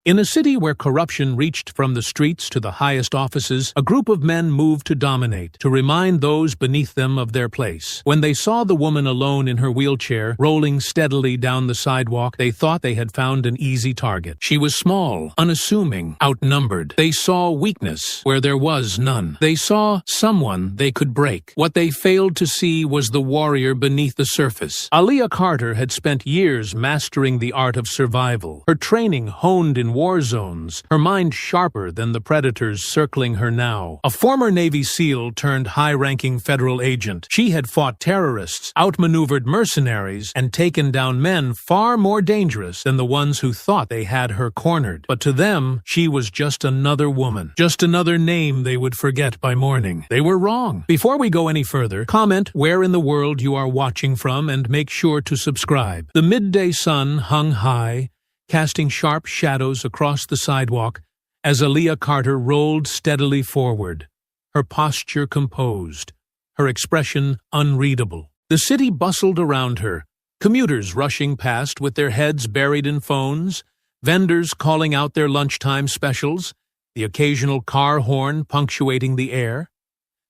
In a city where corruption reached from the streets to the highest offices, a group of men moved to dominate, to remind those beneath them of their place. When they saw the woman alone in her wheelchair, rolling steadily down the sidewalk, they thought they had found an easy target. She was small, unassuming, outnumbered. They saw weakness where there was none. They saw someone they could break. What they failed to see was the warrior beneath the surface. Aaliyah Carter had spent years mastering the art of survival, her training honed in war zones, her mind sharper than the predators circling her now. A former Navy SEAL turned high-ranking federal agent, she had fought terrorists, outmaneuvered mercenaries, and taken down men far more dangerous than the ones who thought they had her cornered. But to them, she was just another woman, just another name they would forget by morning. They were wrong. Before we go any further, comment where in the world you are watching from and make sure to subscribe. The midday sun hung high, casting sharp shadows across the sidewalk as Aaliyah Carter rolled steadily forward, her posture composed, her expression unreadable. The city bustled around her, commuters rushing past with their heads buried in phones, vendors calling out their lunchtime specials, the occasional car horn punctuating the air.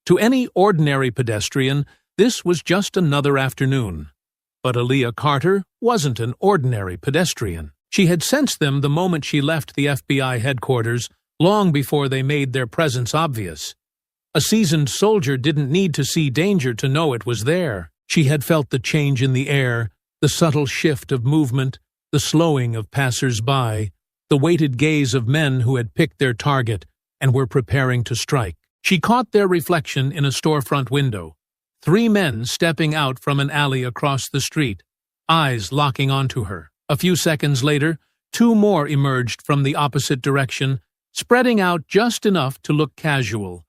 To any ordinary pedestrian, this was just another afternoon. But Aaliyah Carter wasn't an ordinary pedestrian. She had sensed them the moment she left the FBI headquarters, long before they made their presence obvious. A seasoned soldier didn't need to see danger to know it was there. She had felt the change in the air, the subtle shift of movement, the slowing of passers-by, the weighted gaze of men who had picked their target and were preparing to strike. She caught their reflection in a storefront window. 3 men stepping out from an alley across the street, eyes locking onto her. A few seconds later, 2 more emerged from the opposite direction, spreading out just enough to look casual.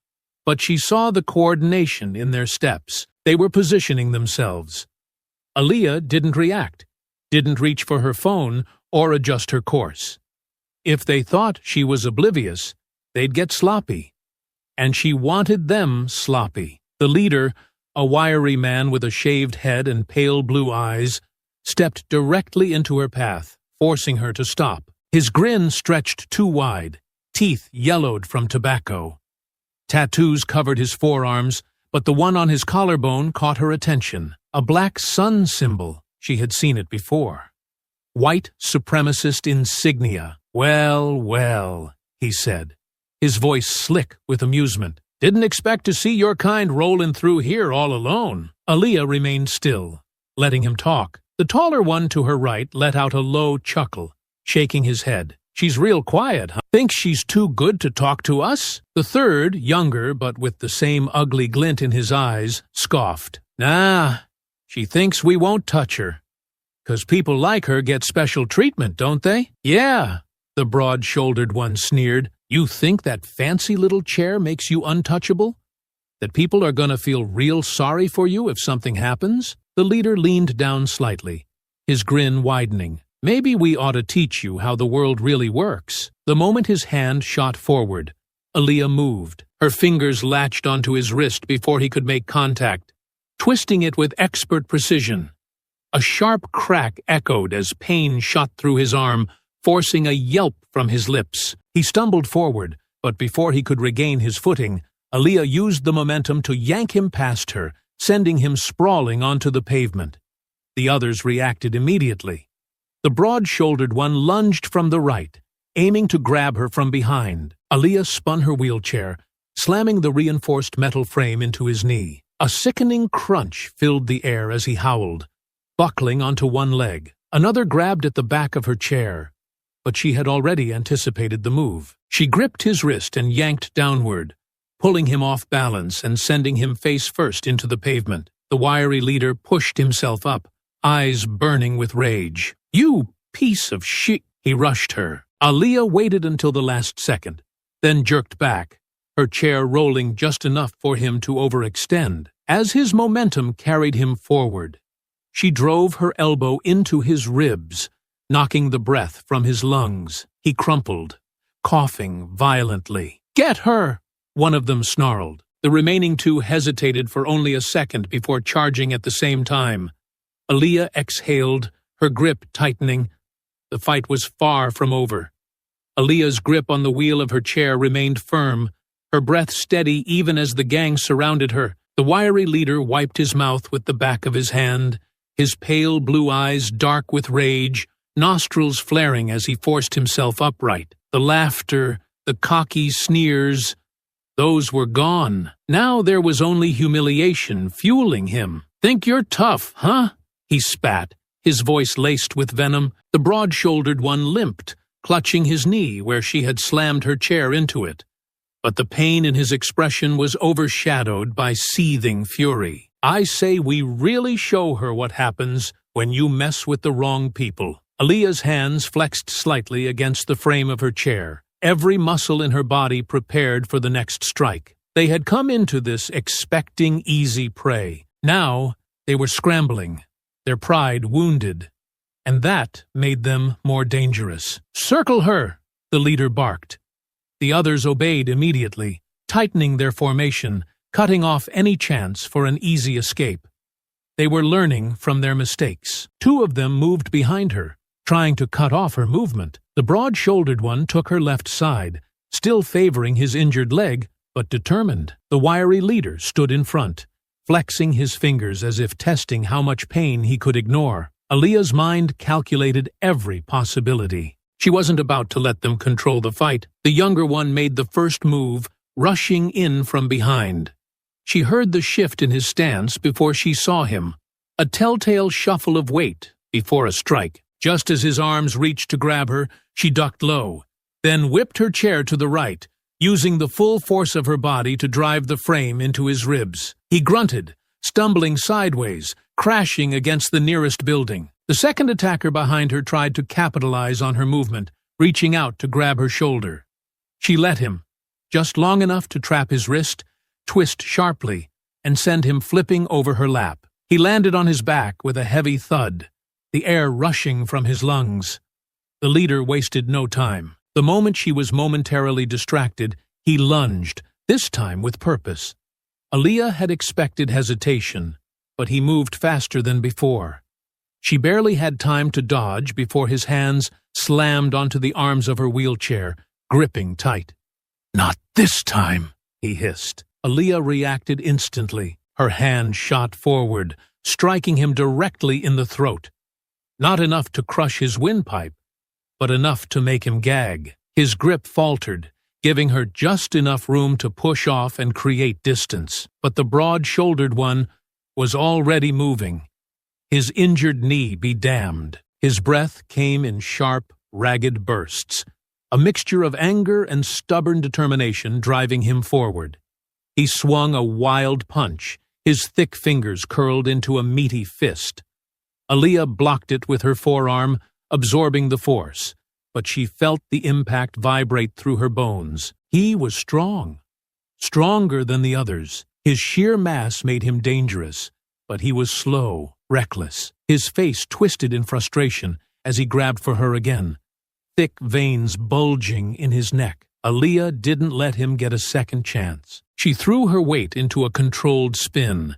But she saw the coordination in their steps. They were positioning themselves. Aaliyah didn't react, didn't reach for her phone or adjust her course. If they thought she was oblivious, they'd get sloppy. And she wanted them sloppy. The leader, a wiry man with a shaved head and pale blue eyes, stepped directly into her path, forcing her to stop. His grin stretched too wide, teeth yellowed from tobacco. Tattoos covered his forearms, but the one on his collarbone caught her attention. A black sun symbol. She had seen it before. White supremacist insignia. Well, well, he said, his voice slick with amusement. Didn't expect to see your kind rolling through here all alone. Aaliyah remained still, letting him talk. The taller one to her right let out a low chuckle, shaking his head. She's real quiet, huh? Thinks she's too good to talk to us? The third, younger but with the same ugly glint in his eyes, scoffed. Nah, she thinks we won't touch her. 'Cause people like her get special treatment, don't they? Yeah, the broad-shouldered one sneered. You think that fancy little chair makes you untouchable? That people are gonna feel real sorry for you if something happens? The leader leaned down slightly, his grin widening. Maybe we ought to teach you how the world really works. The moment his hand shot forward, Aaliyah moved. Her fingers latched onto his wrist before he could make contact, twisting it with expert precision. A sharp crack echoed as pain shot through his arm, forcing a yelp from his lips. He stumbled forward, but before he could regain his footing, Aaliyah used the momentum to yank him past her, sending him sprawling onto the pavement. The others reacted immediately. The broad-shouldered one lunged from the right, aiming to grab her from behind. Aaliyah spun her wheelchair, slamming the reinforced metal frame into his knee. A sickening crunch filled the air as he howled, buckling onto one leg. Another grabbed at the back of her chair, but she had already anticipated the move. She gripped his wrist and yanked downward, pulling him off balance and sending him face first into the pavement. The wiry leader pushed himself up, eyes burning with rage. You piece of shit! He rushed her. Aaliyah waited until the last second, then jerked back, her chair rolling just enough for him to overextend. As his momentum carried him forward, she drove her elbow into his ribs, knocking the breath from his lungs. He crumpled, coughing violently. Get her! One of them snarled. The remaining 2 hesitated for only a second before charging at the same time. Aaliyah exhaled, her grip tightening. The fight was far from over. Aaliyah's grip on the wheel of her chair remained firm, her breath steady even as the gang surrounded her. The wiry leader wiped his mouth with the back of his hand, his pale blue eyes dark with rage, nostrils flaring as he forced himself upright. The laughter, the cocky sneers, those were gone. Now there was only humiliation fueling him. "Think you're tough, huh?" he spat, his voice laced with venom. The broad-shouldered one limped, clutching his knee where she had slammed her chair into it. But the pain in his expression was overshadowed by seething fury. "I say we really show her what happens when you mess with the wrong people." Aaliyah's hands flexed slightly against the frame of her chair, every muscle in her body prepared for the next strike. They had come into this expecting easy prey. Now they were scrambling, their pride wounded, and that made them more dangerous. "Circle her!" the leader barked. The others obeyed immediately, tightening their formation, cutting off any chance for an easy escape. They were learning from their mistakes. Two of them moved behind her, trying to cut off her movement. The broad-shouldered one took her left side, still favoring his injured leg, but determined. The wiry leader stood in front, flexing his fingers as if testing how much pain he could ignore. Aaliyah's mind calculated every possibility. She wasn't about to let them control the fight. The younger one made the first move, rushing in from behind. She heard the shift in his stance before she saw him, a telltale shuffle of weight before a strike. Just as his arms reached to grab her, she ducked low, then whipped her chair to the right, using the full force of her body to drive the frame into his ribs. He grunted, stumbling sideways, crashing against the nearest building. The second attacker behind her tried to capitalize on her movement, reaching out to grab her shoulder. She let him, just long enough to trap his wrist, twist sharply, and send him flipping over her lap. He landed on his back with a heavy thud, the air rushing from his lungs. The leader wasted no time. The moment she was momentarily distracted, he lunged, this time with purpose. Aaliyah had expected hesitation, but he moved faster than before. She barely had time to dodge before his hands slammed onto the arms of her wheelchair, gripping tight. "Not this time," he hissed. Aaliyah reacted instantly. Her hand shot forward, striking him directly in the throat. Not enough to crush his windpipe, but enough to make him gag. His grip faltered, giving her just enough room to push off and create distance. But the broad-shouldered one was already moving. His injured knee be damned. His breath came in sharp, ragged bursts, a mixture of anger and stubborn determination driving him forward. He swung a wild punch, his thick fingers curled into a meaty fist. Aaliyah blocked it with her forearm, absorbing the force, but she felt the impact vibrate through her bones. He was strong, stronger than the others. His sheer mass made him dangerous, but he was slow, reckless. His face twisted in frustration as he grabbed for her again, thick veins bulging in his neck. Aaliyah didn't let him get a second chance. She threw her weight into a controlled spin,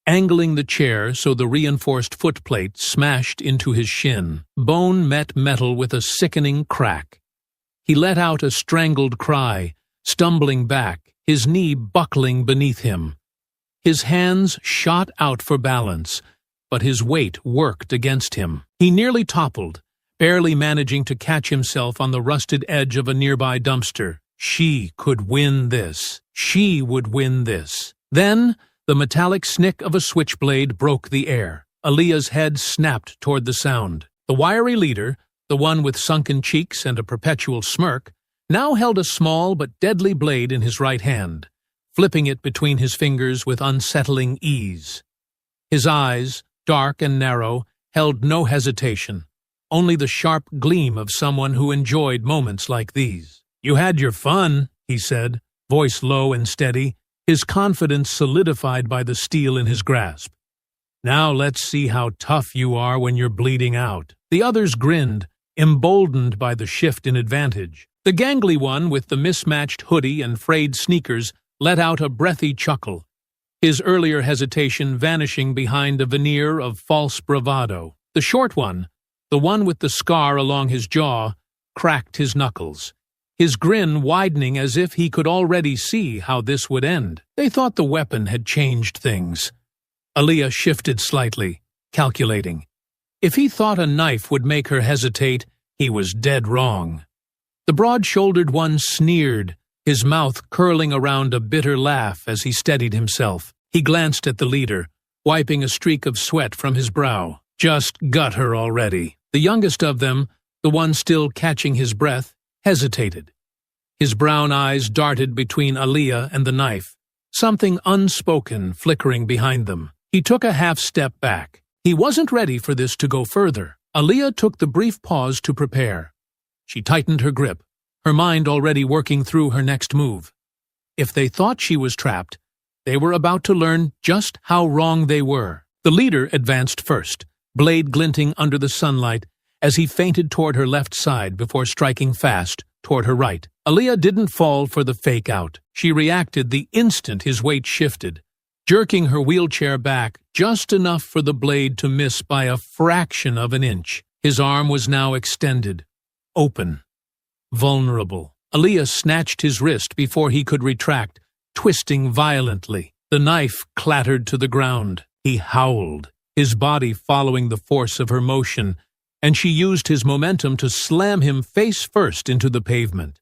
angling the chair so the reinforced footplate smashed into his shin. Bone met metal with a sickening crack. He let out a strangled cry, stumbling back, his knee buckling beneath him. His hands shot out for balance, but his weight worked against him. He nearly toppled, barely managing to catch himself on the rusted edge of a nearby dumpster. She could win this. She would win this. Then, the metallic snick of a switchblade broke the air. Aaliyah's head snapped toward the sound. The wiry leader, the one with sunken cheeks and a perpetual smirk, now held a small but deadly blade in his right hand, flipping it between his fingers with unsettling ease. His eyes, dark and narrow, held no hesitation, only the sharp gleam of someone who enjoyed moments like these. "You had your fun," he said, voice low and steady, his confidence solidified by the steel in his grasp. "Now let's see how tough you are when you're bleeding out." The others grinned, emboldened by the shift in advantage. The gangly one with the mismatched hoodie and frayed sneakers let out a breathy chuckle, his earlier hesitation vanishing behind a veneer of false bravado. The short one, the one with the scar along his jaw, cracked his knuckles, his grin widening as if he could already see how this would end. They thought the weapon had changed things. Aaliyah shifted slightly, calculating. If he thought a knife would make her hesitate, he was dead wrong. The broad-shouldered one sneered, his mouth curling around a bitter laugh as he steadied himself. He glanced at the leader, wiping a streak of sweat from his brow. Just got her already. The youngest of them, the one still catching his breath, hesitated. His brown eyes darted between Aaliyah and the knife, something unspoken flickering behind them. He took a half-step back. He wasn't ready for this to go further. Aaliyah took the brief pause to prepare. She tightened her grip, her mind already working through her next move. If they thought she was trapped, they were about to learn just how wrong they were. The leader advanced first, blade glinting under the sunlight, as he feinted toward her left side before striking fast toward her right. Aaliyah didn't fall for the fake out. She reacted the instant his weight shifted, jerking her wheelchair back just enough for the blade to miss by a fraction of an inch. His arm was now extended, open, vulnerable. Aaliyah snatched his wrist before he could retract, twisting violently. The knife clattered to the ground. He howled, his body following the force of her motion, and she used his momentum to slam him face first into the pavement.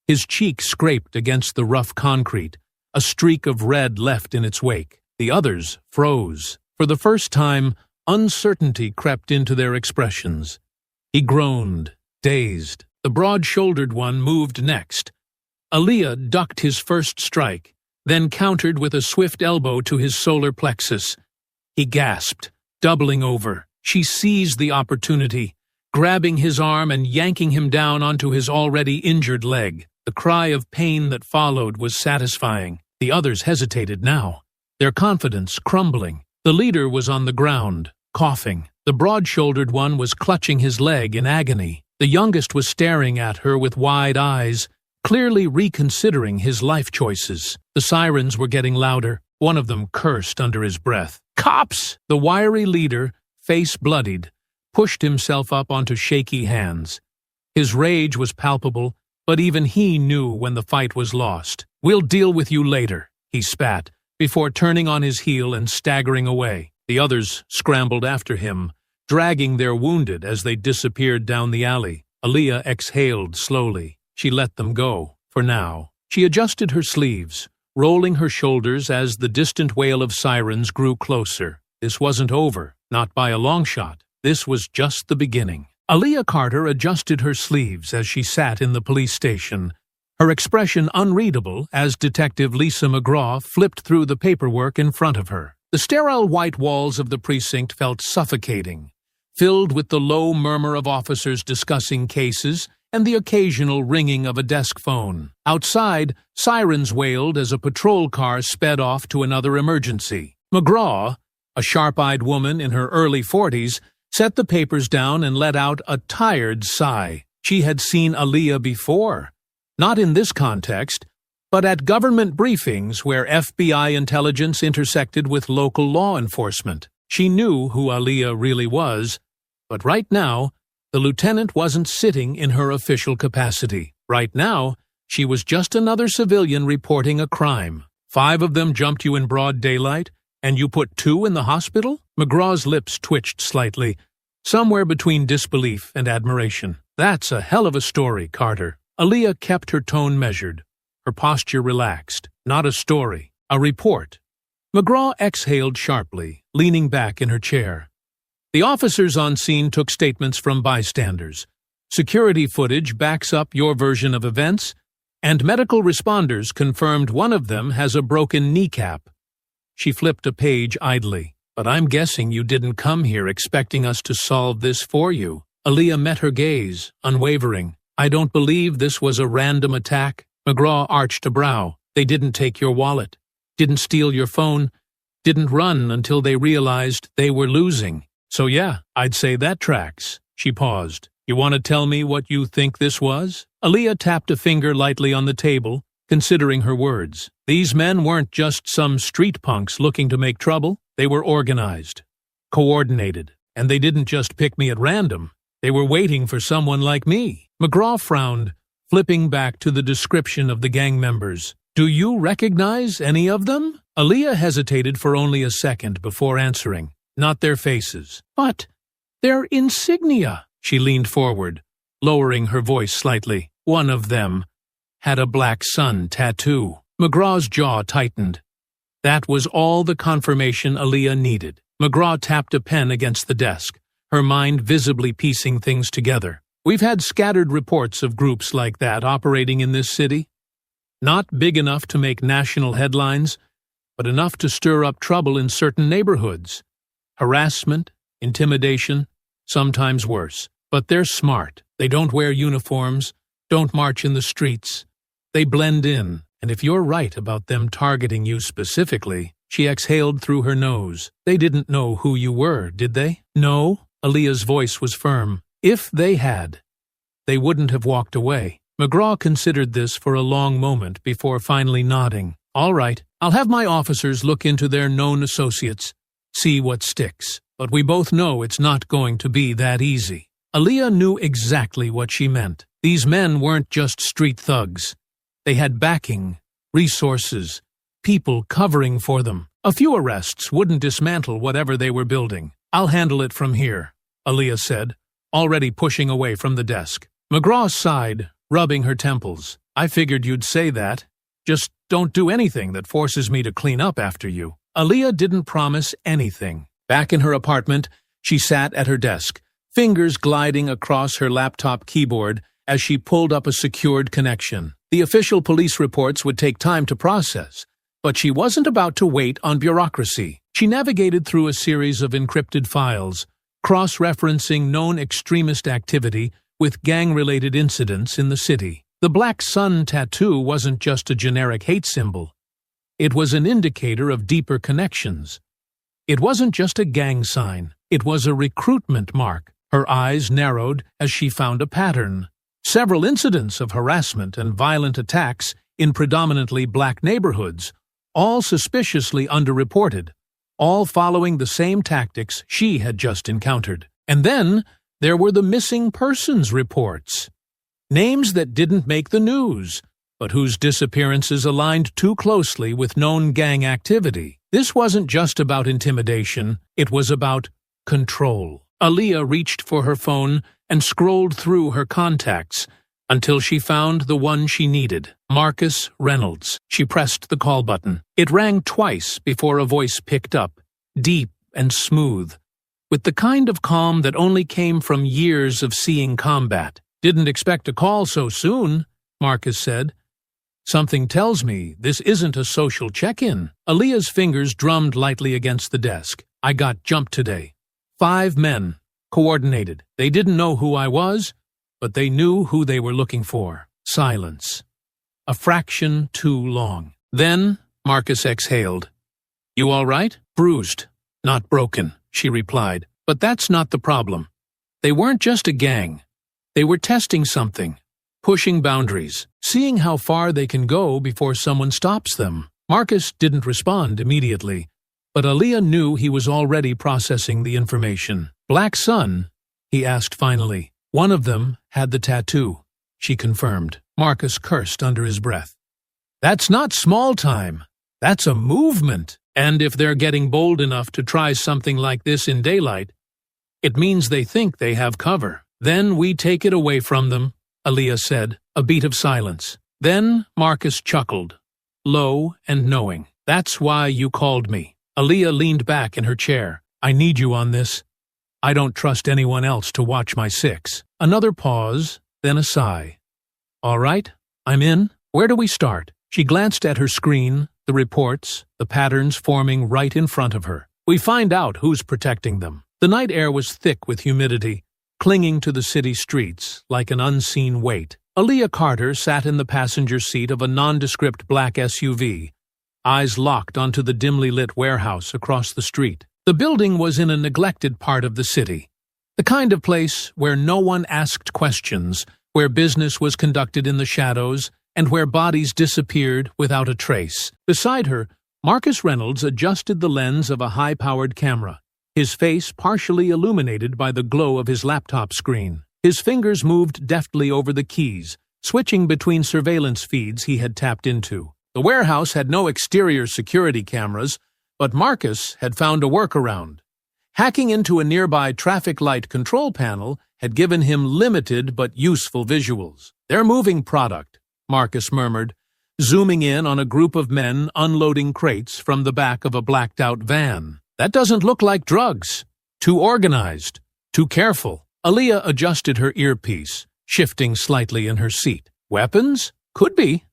His cheek scraped against the rough concrete, a streak of red left in its wake. The others froze. For the first time, uncertainty crept into their expressions. He groaned, dazed. The broad-shouldered one moved next. Aaliyah ducked his first strike, then countered with a swift elbow to his solar plexus. He gasped, doubling over. She seized the opportunity, grabbing his arm and yanking him down onto his already injured leg. The cry of pain that followed was satisfying. The others hesitated now, their confidence crumbling. The leader was on the ground, coughing. The broad-shouldered one was clutching his leg in agony. The youngest was staring at her with wide eyes, clearly reconsidering his life choices. The sirens were getting louder. One of them cursed under his breath. "Cops!" The wiry leader, face bloodied, pushed himself up onto shaky hands. His rage was palpable, but even he knew when the fight was lost. "We'll deal with you later," he spat, before turning on his heel and staggering away. The others scrambled after him, dragging their wounded as they disappeared down the alley. Aaliyah exhaled slowly. She let them go, for now. She adjusted her sleeves, rolling her shoulders as the distant wail of sirens grew closer. This wasn't over, not by a long shot. This was just the beginning. Aaliyah Carter adjusted her sleeves as she sat in the police station, her expression unreadable as Detective Lisa McGraw flipped through the paperwork in front of her. The sterile white walls of the precinct felt suffocating, filled with the low murmur of officers discussing cases and the occasional ringing of a desk phone. Outside, sirens wailed as a patrol car sped off to another emergency. McGraw, a sharp-eyed woman in her early 40s, set the papers down and let out a tired sigh. She had seen Aaliyah before, not in this context, but at government briefings where FBI intelligence intersected with local law enforcement. She knew who Aaliyah really was, but right now, the lieutenant wasn't sitting in her official capacity. Right now, she was just another civilian reporting a crime. 5 of them jumped you in broad daylight, and you put 2 in the hospital? McGraw's lips twitched slightly, somewhere between disbelief and admiration. That's a hell of a story, Carter. Aaliyah kept her tone measured, her posture relaxed. Not a story, a report. McGraw exhaled sharply, leaning back in her chair. The officers on scene took statements from bystanders. Security footage backs up your version of events, and medical responders confirmed one of them has a broken kneecap. She flipped a page idly. But I'm guessing you didn't come here expecting us to solve this for you. Aaliyah met her gaze, unwavering. I don't believe this was a random attack. McGraw arched a brow. They didn't take your wallet, didn't steal your phone, didn't run until they realized they were losing. So yeah, I'd say that tracks. She paused. You want to tell me what you think this was? Aaliyah tapped a finger lightly on the table, considering her words. These men weren't just some street punks looking to make trouble. They were organized, coordinated, and they didn't just pick me at random. They were waiting for someone like me. McGraw frowned, flipping back to the description of the gang members. "Do you recognize any of them?" Aaliyah hesitated for only a second before answering. "Not their faces." "But their insignia." She leaned forward, lowering her voice slightly. "One of them had a black sun tattoo." McGraw's jaw tightened. That was all the confirmation Aaliyah needed. McGraw tapped a pen against the desk, her mind visibly piecing things together. "We've had scattered reports of groups like that operating in this city. Not big enough to make national headlines, but enough to stir up trouble in certain neighborhoods. Harassment, intimidation, sometimes worse. But they're smart. They don't wear uniforms, don't march in the streets. They blend in, and if you're right about them targeting you specifically," she exhaled through her nose, "they didn't know who you were, did they?" "No," Aaliyah's voice was firm. "If they had, they wouldn't have walked away." McGraw considered this for a long moment before finally nodding. "All right, I'll have my officers look into their known associates, see what sticks. But we both know it's not going to be that easy." Aaliyah knew exactly what she meant. These men weren't just street thugs. They had backing, resources, people covering for them. A few arrests wouldn't dismantle whatever they were building. "I'll handle it from here," Aaliyah said, already pushing away from the desk. McGraw sighed, rubbing her temples. "I figured you'd say that. Just don't do anything that forces me to clean up after you." Aaliyah didn't promise anything. Back in her apartment, she sat at her desk, fingers gliding across her laptop keyboard as she pulled up a secured connection. The official police reports would take time to process, but she wasn't about to wait on bureaucracy. She navigated through a series of encrypted files, cross-referencing known extremist activity with gang-related incidents in the city. The black sun tattoo wasn't just a generic hate symbol. It was an indicator of deeper connections. It wasn't just a gang sign. It was a recruitment mark. Her eyes narrowed as she found a pattern. Several incidents of harassment and violent attacks in predominantly black neighborhoods, all suspiciously underreported, all following the same tactics she had just encountered. And then there were the missing persons reports. Names that didn't make the news, but whose disappearances aligned too closely with known gang activity. This wasn't just about intimidation, it was about control. Aaliyah reached for her phone and scrolled through her contacts until she found the one she needed, Marcus Reynolds. She pressed the call button. It rang twice before a voice picked up, deep and smooth, with the kind of calm that only came from years of seeing combat. "Didn't expect a call so soon," Marcus said. "Something tells me this isn't a social check-in." Aaliyah's fingers drummed lightly against the desk. "I got jumped today. 5 men, coordinated. They didn't know who I was, but they knew who they were looking for." Silence. A fraction too long. Then Marcus exhaled. "You all right?" "Bruised, not broken," she replied. "But that's not the problem. They weren't just a gang. They were testing something, pushing boundaries, seeing how far they can go before someone stops them." Marcus didn't respond immediately, but Aaliyah knew he was already processing the information. "Black Sun?" he asked finally. "One of them had the tattoo," she confirmed. Marcus cursed under his breath. "That's not small time. That's a movement. And if they're getting bold enough to try something like this in daylight, it means they think they have cover. Then we take it away from them," Aaliyah said, a beat of silence. Then Marcus chuckled, low and knowing. "That's why you called me." Aaliyah leaned back in her chair. "I need you on this. I don't trust anyone else to watch my 6. Another pause, then a sigh. "All right, I'm in. Where do we start?" She glanced at her screen, the reports, the patterns forming right in front of her. "We find out who's protecting them." The night air was thick with humidity, clinging to the city streets like an unseen weight. Aaliyah Carter sat in the passenger seat of a nondescript black SUV, eyes locked onto the dimly lit warehouse across the street. The building was in a neglected part of the city, the kind of place where no one asked questions, where business was conducted in the shadows, and where bodies disappeared without a trace. Beside her, Marcus Reynolds adjusted the lens of a high-powered camera, his face partially illuminated by the glow of his laptop screen. His fingers moved deftly over the keys, switching between surveillance feeds he had tapped into. The warehouse had no exterior security cameras, but Marcus had found a workaround. Hacking into a nearby traffic light control panel had given him limited but useful visuals. "They're moving product," Marcus murmured, zooming in on a group of men unloading crates from the back of a blacked-out van. "That doesn't look like drugs. Too organized. Too careful." Aaliyah adjusted her earpiece, shifting slightly in her seat. "Weapons? Could be.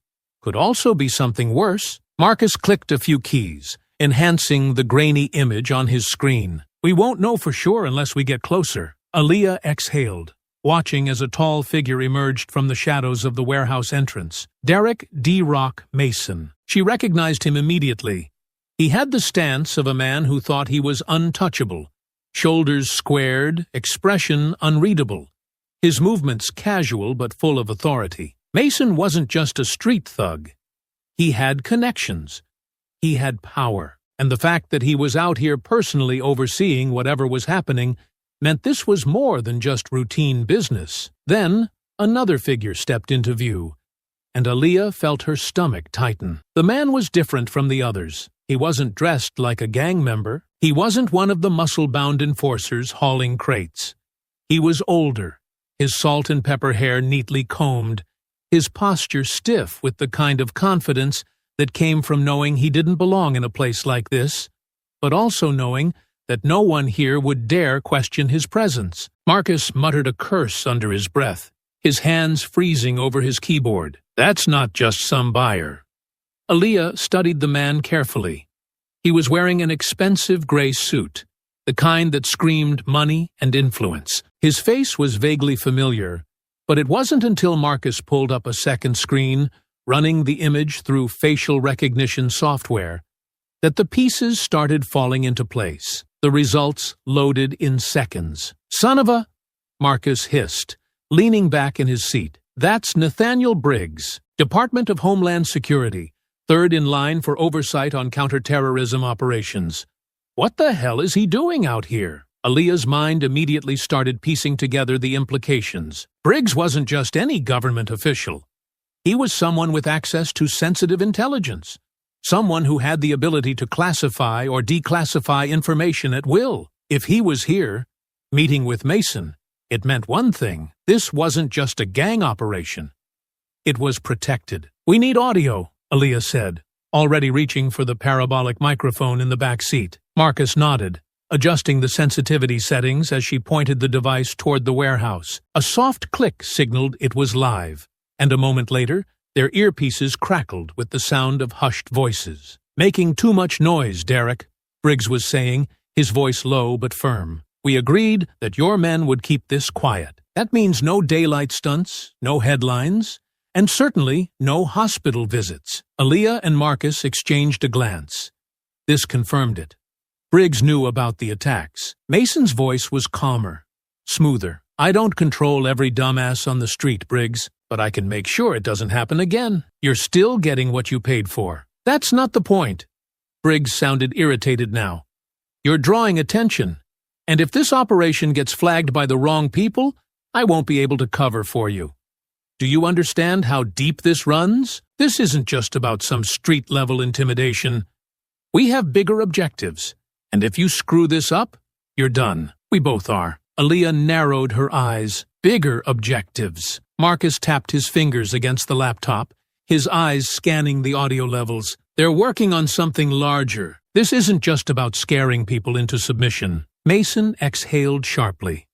Could also be something worse." Marcus clicked a few keys, enhancing the grainy image on his screen. "We won't know for sure unless we get closer." Aaliyah exhaled, watching as a tall figure emerged from the shadows of the warehouse entrance. Derek D. Rock Mason. She recognized him immediately. He had the stance of a man who thought he was untouchable, shoulders squared, expression unreadable, his movements casual but full of authority. Mason wasn't just a street thug. He had connections. He had power. And the fact that he was out here personally overseeing whatever was happening meant this was more than just routine business. Then, another figure stepped into view, and Aaliyah felt her stomach tighten. The man was different from the others. He wasn't dressed like a gang member. He wasn't one of the muscle-bound enforcers hauling crates. He was older, his salt and pepper hair neatly combed, his posture stiff with the kind of confidence that came from knowing he didn't belong in a place like this, but also knowing that no one here would dare question his presence. Marcus muttered a curse under his breath, his hands freezing over his keyboard. "That's not just some buyer." Aaliyah studied the man carefully. He was wearing an expensive gray suit, the kind that screamed money and influence. His face was vaguely familiar, but it wasn't until Marcus pulled up a second screen, running the image through facial recognition software, that the pieces started falling into place. The results loaded in seconds. "Son of a—" Marcus hissed, leaning back in his seat. "That's Nathaniel Briggs, Department of Homeland Security, third in line for oversight on counterterrorism operations. What the hell is he doing out here?" Aaliyah's mind immediately started piecing together the implications. Briggs wasn't just any government official. He was someone with access to sensitive intelligence, someone who had the ability to classify or declassify information at will. If he was here, meeting with Mason, it meant one thing: this wasn't just a gang operation. It was protected. "We need audio," Aaliyah said, already reaching for the parabolic microphone in the back seat. Marcus nodded, adjusting the sensitivity settings as she pointed the device toward the warehouse. A soft click signaled it was live, and a moment later, their earpieces crackled with the sound of hushed voices. "Making too much noise, Derek," Briggs was saying, his voice low but firm. "We agreed that your men would keep this quiet. That means no daylight stunts, no headlines, and certainly no hospital visits." Aaliyah and Marcus exchanged a glance. This confirmed it. Briggs knew about the attacks. Mason's voice was calmer, smoother. "I don't control every dumbass on the street, Briggs, but I can make sure it doesn't happen again. You're still getting what you paid for." "That's not the point." Briggs sounded irritated now. "You're drawing attention, and if this operation gets flagged by the wrong people, I won't be able to cover for you. Do you understand how deep this runs? This isn't just about some street-level intimidation. We have bigger objectives, and if you screw this up, you're done. We both are." Aaliyah narrowed her eyes. "Bigger objectives." Marcus tapped his fingers against the laptop, his eyes scanning the audio levels. "They're working on something larger. This isn't just about scaring people into submission." Mason exhaled sharply.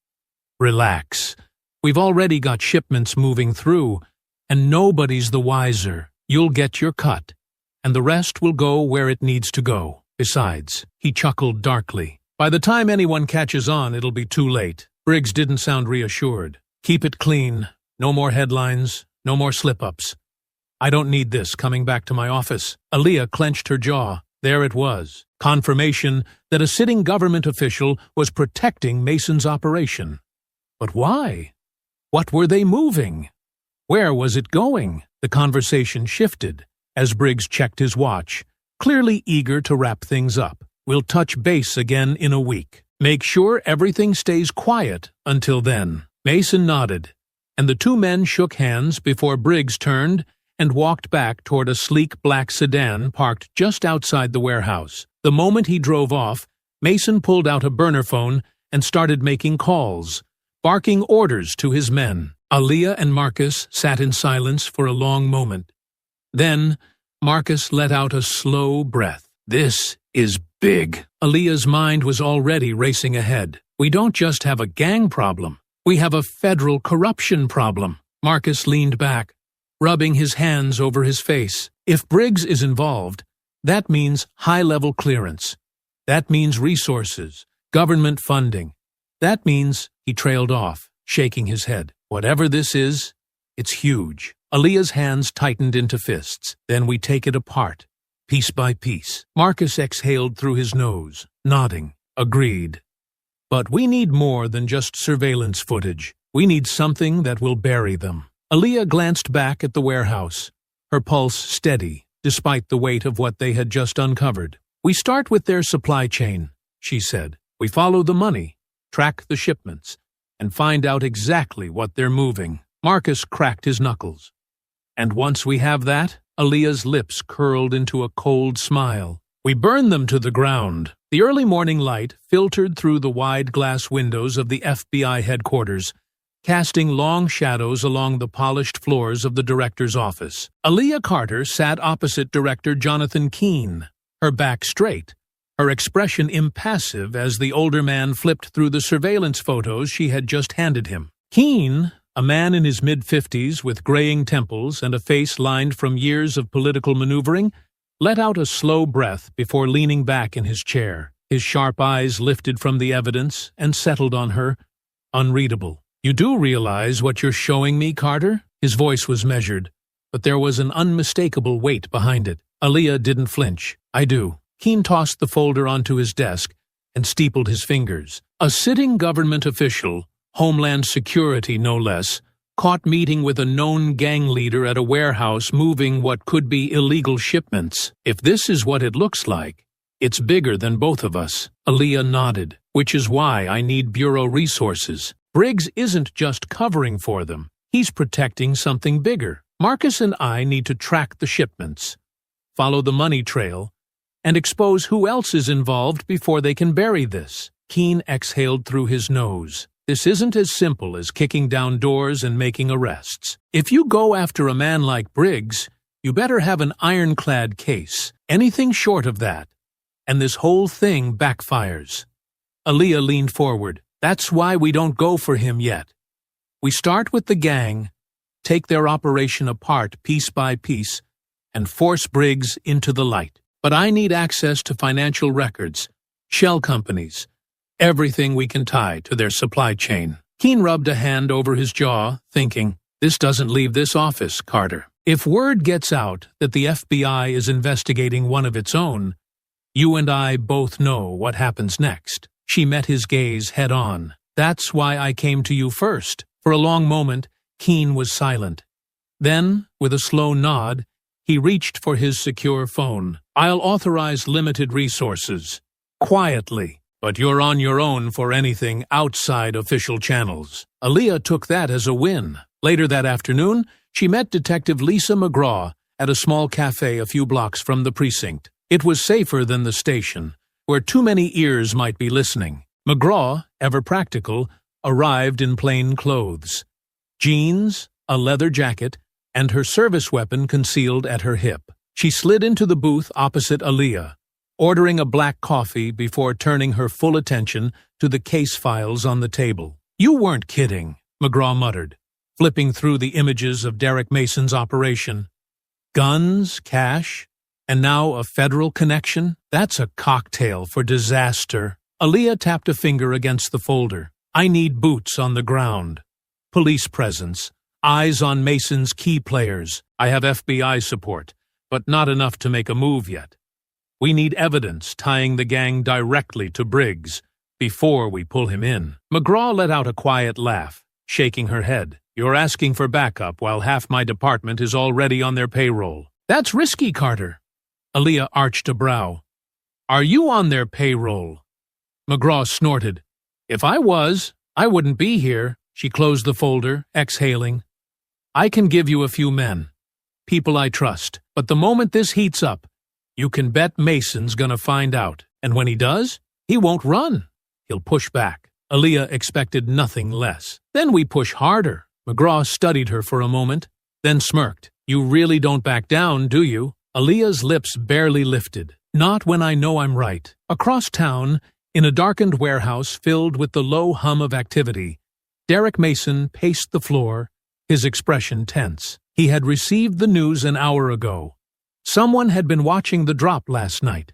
"Relax. We've already got shipments moving through, and nobody's the wiser. You'll get your cut, and the rest will go where it needs to go. Besides," he chuckled darkly, "by the time anyone catches on, it'll be too late." Briggs didn't sound reassured. "Keep it clean. No more headlines, no more slip-ups. I don't need this coming back to my office." Aaliyah clenched her jaw. There it was, confirmation that a sitting government official was protecting Mason's operation. But why? What were they moving? Where was it going? The conversation shifted as Briggs checked his watch, clearly eager to wrap things up. "We'll touch base again in a week. Make sure everything stays quiet until then." Mason nodded, and the two men shook hands before Briggs turned and walked back toward a sleek black sedan parked just outside the warehouse. The moment he drove off, Mason pulled out a burner phone and started making calls, barking orders to his men. Aaliyah and Marcus sat in silence for a long moment. Then Marcus let out a slow breath. This is big. Aaliyah's mind was already racing ahead. We don't just have a gang problem. We have a federal corruption problem. Marcus leaned back, rubbing his hands over his face. If Briggs is involved, that means high-level clearance. That means resources, government funding. That means, he trailed off, shaking his head. Whatever this is, it's huge. Aaliyah's hands tightened into fists. Then we take it apart, piece by piece. Marcus exhaled through his nose, nodding, agreed. But we need more than just surveillance footage. We need something that will bury them. Aaliyah glanced back at the warehouse, her pulse steady, despite the weight of what they had just uncovered. We start with their supply chain, she said. We follow the money, track the shipments, and find out exactly what they're moving. Marcus cracked his knuckles. And once we have that, Aaliyah's lips curled into a cold smile. We burn them to the ground. The early morning light filtered through the wide glass windows of the FBI headquarters, casting long shadows along the polished floors of the director's office. Aaliyah Carter sat opposite Director Jonathan Keene, her back straight, her expression impassive as the older man flipped through the surveillance photos she had just handed him. Keene, a man in his mid-50s with graying temples and a face lined from years of political maneuvering, let out a slow breath before leaning back in his chair. His sharp eyes lifted from the evidence and settled on her, unreadable. You do realize what you're showing me, Carter? His voice was measured, but there was an unmistakable weight behind it. Aaliyah didn't flinch. I do. Keene tossed the folder onto his desk and steepled his fingers. A sitting government official, Homeland Security no less, caught meeting with a known gang leader at a warehouse moving what could be illegal shipments. If this is what it looks like, it's bigger than both of us. Aaliyah nodded, which is why I need Bureau resources. Briggs isn't just covering for them. He's protecting something bigger. Marcus and I need to track the shipments, follow the money trail, and expose who else is involved before they can bury this. Keene exhaled through his nose. This isn't as simple as kicking down doors and making arrests. If you go after a man like Briggs, you better have an ironclad case. Anything short of that, and this whole thing backfires. Aaliyah leaned forward. That's why we don't go for him yet. We start with the gang, take their operation apart piece by piece, and force Briggs into the light. But I need access to financial records, shell companies, everything we can tie to their supply chain. Keene rubbed a hand over his jaw, thinking, this doesn't leave this office, Carter. If word gets out that the FBI is investigating one of its own, you and I both know what happens next. She met his gaze head-on. That's why I came to you first. For a long moment, Keene was silent. Then, with a slow nod, he reached for his secure phone. I'll authorize limited resources. Quietly. But you're on your own for anything outside official channels. Aaliyah took that as a win. Later that afternoon, she met Detective Lisa McGraw at a small cafe a few blocks from the precinct. It was safer than the station, where too many ears might be listening. McGraw, ever practical, arrived in plain clothes. Jeans, a leather jacket, and her service weapon concealed at her hip. She slid into the booth opposite Aaliyah, ordering a black coffee before turning her full attention to the case files on the table. You weren't kidding, McGraw muttered, flipping through the images of Derek Mason's operation. Guns, cash, and now a federal connection? That's a cocktail for disaster. Aaliyah tapped a finger against the folder. I need boots on the ground. Police presence. Eyes on Mason's key players. I have FBI support, but not enough to make a move yet. We need evidence tying the gang directly to Briggs before we pull him in. McGraw let out a quiet laugh, shaking her head. You're asking for backup while half my department is already on their payroll. That's risky, Carter. Aaliyah arched a brow. Are you on their payroll? McGraw snorted. If I was, I wouldn't be here. She closed the folder, exhaling. I can give you a few men. People I trust. But the moment this heats up, you can bet Mason's gonna find out. And when he does, he won't run. He'll push back. Aaliyah expected nothing less. Then we push harder. McGraw studied her for a moment, then smirked. You really don't back down, do you? Aaliyah's lips barely lifted. Not when I know I'm right. Across town, in a darkened warehouse filled with the low hum of activity, Derek Mason paced the floor, his expression tense. He had received the news an hour ago. Someone had been watching the drop last night.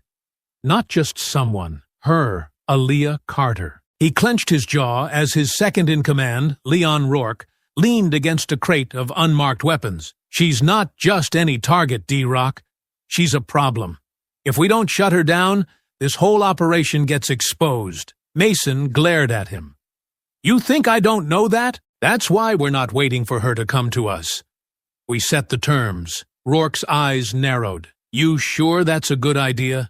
Not just someone, her, Aaliyah Carter. He clenched his jaw as his second-in-command, Leon Rourke, leaned against a crate of unmarked weapons. She's not just any target, D-Rock. She's a problem. If we don't shut her down, this whole operation gets exposed. Mason glared at him. You think I don't know that? That's why we're not waiting for her to come to us. We set the terms. Rourke's eyes narrowed. You sure that's a good idea?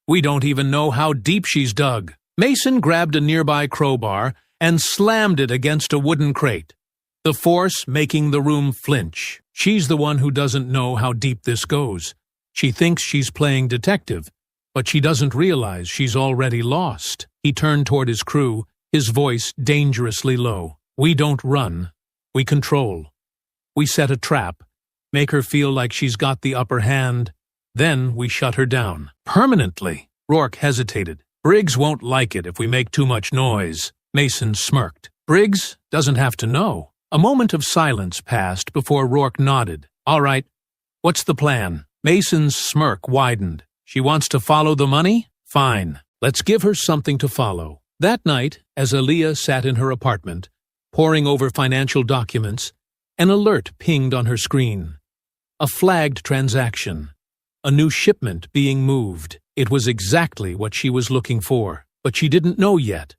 We don't even know how deep she's dug. Mason grabbed a nearby crowbar and slammed it against a wooden crate, the force making the room flinch. She's the one who doesn't know how deep this goes. She thinks she's playing detective, but she doesn't realize she's already lost. He turned toward his crew, his voice dangerously low. We don't run. We control. We set a trap, make her feel like she's got the upper hand, then we shut her down. Permanently. Rourke hesitated. Briggs won't like it if we make too much noise. Mason smirked. Briggs doesn't have to know. A moment of silence passed before Rourke nodded. All right. What's the plan? Mason's smirk widened. She wants to follow the money? Fine. Let's give her something to follow. That night, as Aaliyah sat in her apartment, poring over financial documents, an alert pinged on her screen. A flagged transaction. A new shipment being moved. It was exactly what she was looking for, but she didn't know yet.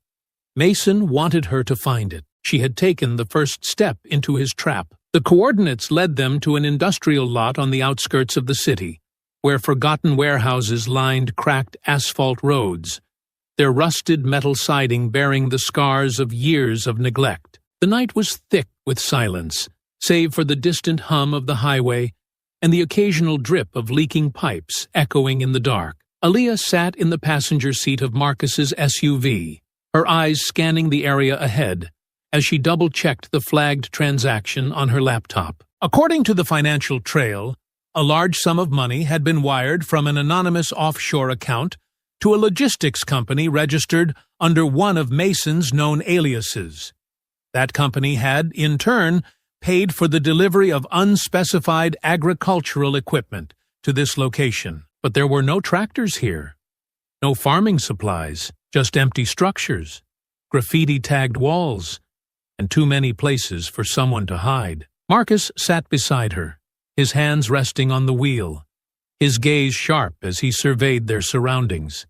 Mason wanted her to find it. She had taken the first step into his trap. The coordinates led them to an industrial lot on the outskirts of the city, where forgotten warehouses lined cracked asphalt roads, their rusted metal siding bearing the scars of years of neglect. The night was thick with silence, save for the distant hum of the highway and the occasional drip of leaking pipes echoing in the dark. Aaliyah sat in the passenger seat of Marcus's SUV, her eyes scanning the area ahead as she double-checked the flagged transaction on her laptop. According to the financial trail, a large sum of money had been wired from an anonymous offshore account to a logistics company registered under one of Mason's known aliases. That company had, in turn, paid for the delivery of unspecified agricultural equipment to this location. But there were no tractors here, no farming supplies, just empty structures, graffiti-tagged walls, and too many places for someone to hide. Marcus sat beside her, his hands resting on the wheel, his gaze sharp as he surveyed their surroundings.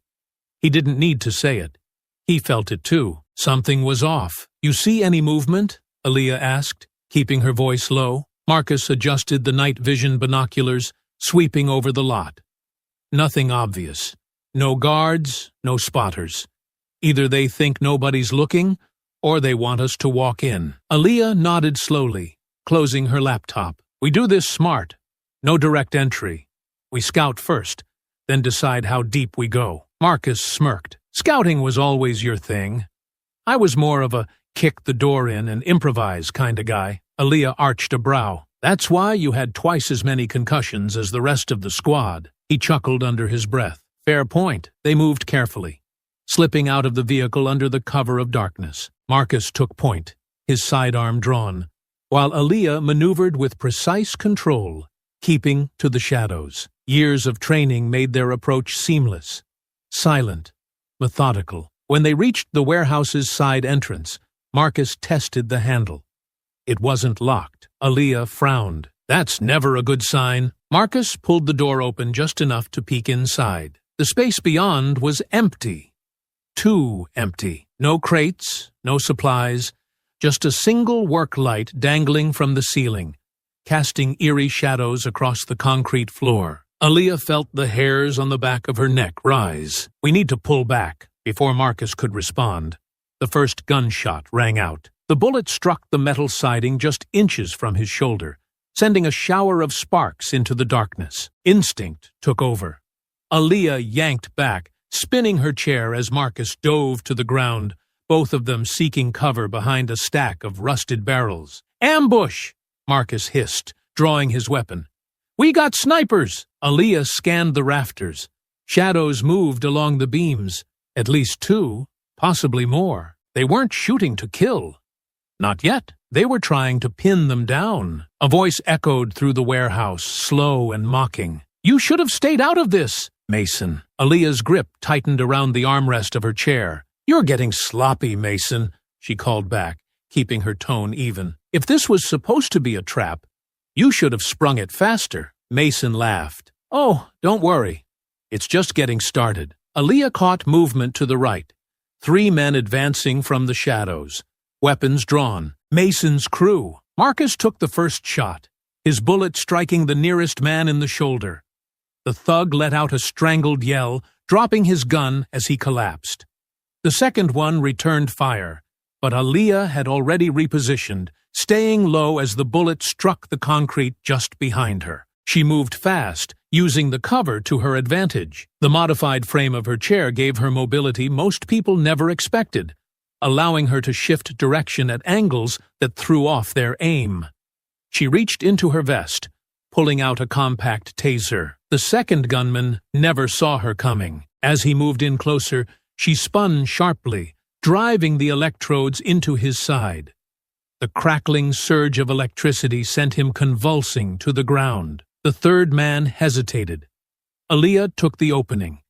He didn't need to say it. He felt it too. Something was off. You see any movement? Aaliyah asked, keeping her voice low. Marcus adjusted the night vision binoculars, sweeping over the lot. Nothing obvious. No guards, no spotters. Either they think nobody's looking, or they want us to walk in. Aaliyah nodded slowly, closing her laptop. We do this smart. No direct entry. We scout first, then decide how deep we go. Marcus smirked. Scouting was always your thing. I was more of a kick the door in and improvise kind of guy. Aaliyah arched a brow. That's why you had twice as many concussions as the rest of the squad. He chuckled under his breath. Fair point. They moved carefully, slipping out of the vehicle under the cover of darkness. Marcus took point, his sidearm drawn, while Aaliyah maneuvered with precise control, keeping to the shadows. Years of training made their approach seamless, silent, methodical. When they reached the warehouse's side entrance, Marcus tested the handle. It wasn't locked. Aaliyah frowned. That's never a good sign. Marcus pulled the door open just enough to peek inside. The space beyond was empty. Too empty. No crates, no supplies, just a single work light dangling from the ceiling, casting eerie shadows across the concrete floor. Aaliyah felt the hairs on the back of her neck rise. We need to pull back. Before Marcus could respond, the first gunshot rang out. The bullet struck the metal siding just inches from his shoulder, sending a shower of sparks into the darkness. Instinct took over. Aaliyah yanked back, spinning her chair as Marcus dove to the ground, both of them seeking cover behind a stack of rusted barrels. "Ambush!" Marcus hissed, drawing his weapon. "We got snipers!" Aaliyah scanned the rafters. Shadows moved along the beams. At least two, possibly more. They weren't shooting to kill. Not yet. They were trying to pin them down. A voice echoed through the warehouse, slow and mocking. "You should have stayed out of this, Mason." Aaliyah's grip tightened around the armrest of her chair. "You're getting sloppy, Mason," she called back, keeping her tone even. "If this was supposed to be a trap, you should have sprung it faster." Mason laughed. "Oh, don't worry. It's just getting started." Aaliyah caught movement to the right. 3 men advancing from the shadows, weapons drawn. Mason's crew. Marcus took the first shot, his bullet striking the nearest man in the shoulder. The thug let out a strangled yell, dropping his gun as he collapsed. The second one returned fire, but Aaliyah had already repositioned, staying low as the bullet struck the concrete just behind her. She moved fast, using the cover to her advantage. The modified frame of her chair gave her mobility most people never expected, allowing her to shift direction at angles that threw off their aim. She reached into her vest, pulling out a compact taser. The second gunman never saw her coming. As he moved in closer, she spun sharply, driving the electrodes into his side. The crackling surge of electricity sent him convulsing to the ground. The third man hesitated. Aaliyah took the opening.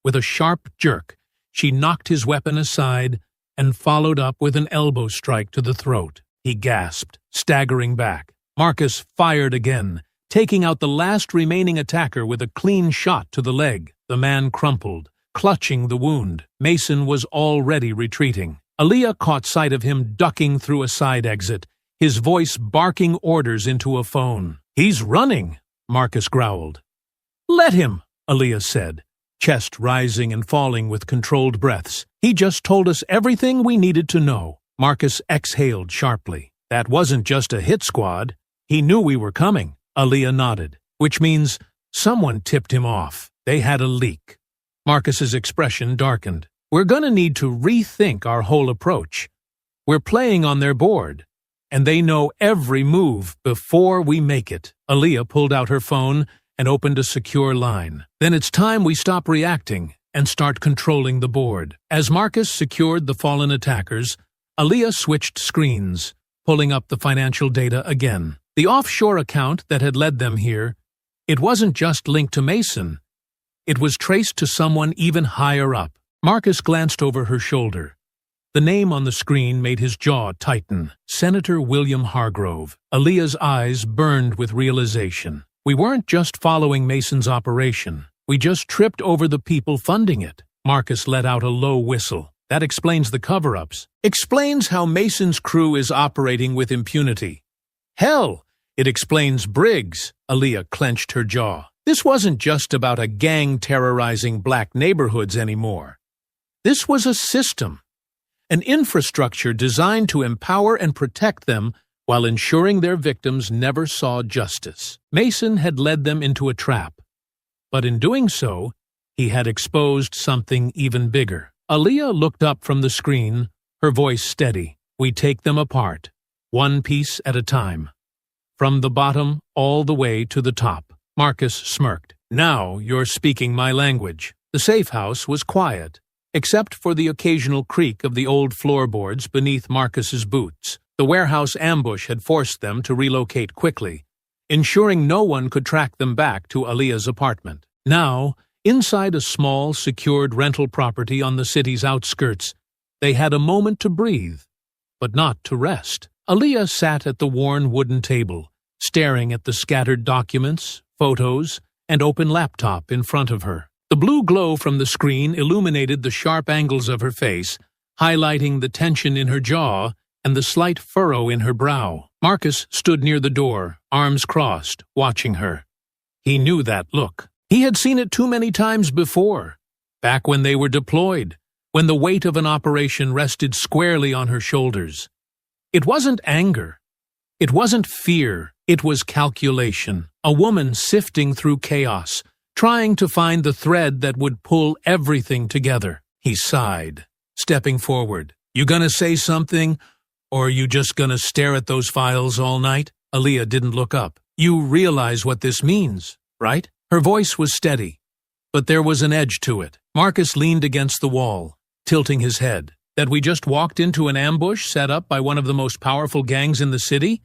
With a sharp jerk, she knocked his weapon aside and followed up with an elbow strike to the throat. He gasped, staggering back. Marcus fired again, taking out the last remaining attacker with a clean shot to the leg. The man crumpled, clutching the wound. Mason was already retreating. Aaliyah caught sight of him ducking through a side exit, his voice barking orders into a phone. "He's running," Marcus growled. "Let him," Aaliyah said, chest rising and falling with controlled breaths. "He just told us everything we needed to know." Marcus exhaled sharply. "That wasn't just a hit squad. He knew we were coming." Aaliyah nodded, which means someone tipped him off. They had a leak. Marcus's expression darkened. "We're gonna need to rethink our whole approach. We're playing on their board, and they know every move before we make it." Aaliyah pulled out her phone and opened a secure line. "Then it's time we stop reacting and start controlling the board." As Marcus secured the fallen attackers, Aaliyah switched screens, pulling up the financial data again. The offshore account that had led them here, it wasn't just linked to Mason. It was traced to someone even higher up. Marcus glanced over her shoulder. The name on the screen made his jaw tighten. Senator William Hargrove. Aaliyah's eyes burned with realization. "We weren't just following Mason's operation. We just tripped over the people funding it." Marcus let out a low whistle. "That explains the cover-ups. Explains how Mason's crew is operating with impunity. Hell, it explains Briggs." Aaliyah clenched her jaw. This wasn't just about a gang terrorizing black neighborhoods anymore. This was a system. An infrastructure designed to empower and protect them while ensuring their victims never saw justice. Mason had led them into a trap, but in doing so, he had exposed something even bigger. Aaliyah looked up from the screen, her voice steady. "We take them apart, one piece at a time, from the bottom all the way to the top." Marcus smirked. "Now you're speaking my language." The safe house was quiet, except for the occasional creak of the old floorboards beneath Marcus's boots. The warehouse ambush had forced them to relocate quickly, ensuring no one could track them back to Aaliyah's apartment. Now, inside a small, secured rental property on the city's outskirts, they had a moment to breathe, but not to rest. Aaliyah sat at the worn wooden table, staring at the scattered documents, photos, and open laptop in front of her. The blue glow from the screen illuminated the sharp angles of her face, highlighting the tension in her jaw and the slight furrow in her brow. Marcus stood near the door, arms crossed, watching her. He knew that look. He had seen it too many times before, back when they were deployed, when the weight of an operation rested squarely on her shoulders. It wasn't anger. It wasn't fear. It was calculation. A woman sifting through chaos, trying to find the thread that would pull everything together. He sighed, stepping forward. You gonna say something, or you just gonna stare at those files all night? Aaliyah didn't look up. You realize what this means, right? Her voice was steady, but there was an edge to it. Marcus leaned against the wall, tilting his head. That we just walked into an ambush set up by one of the most powerful gangs in the city?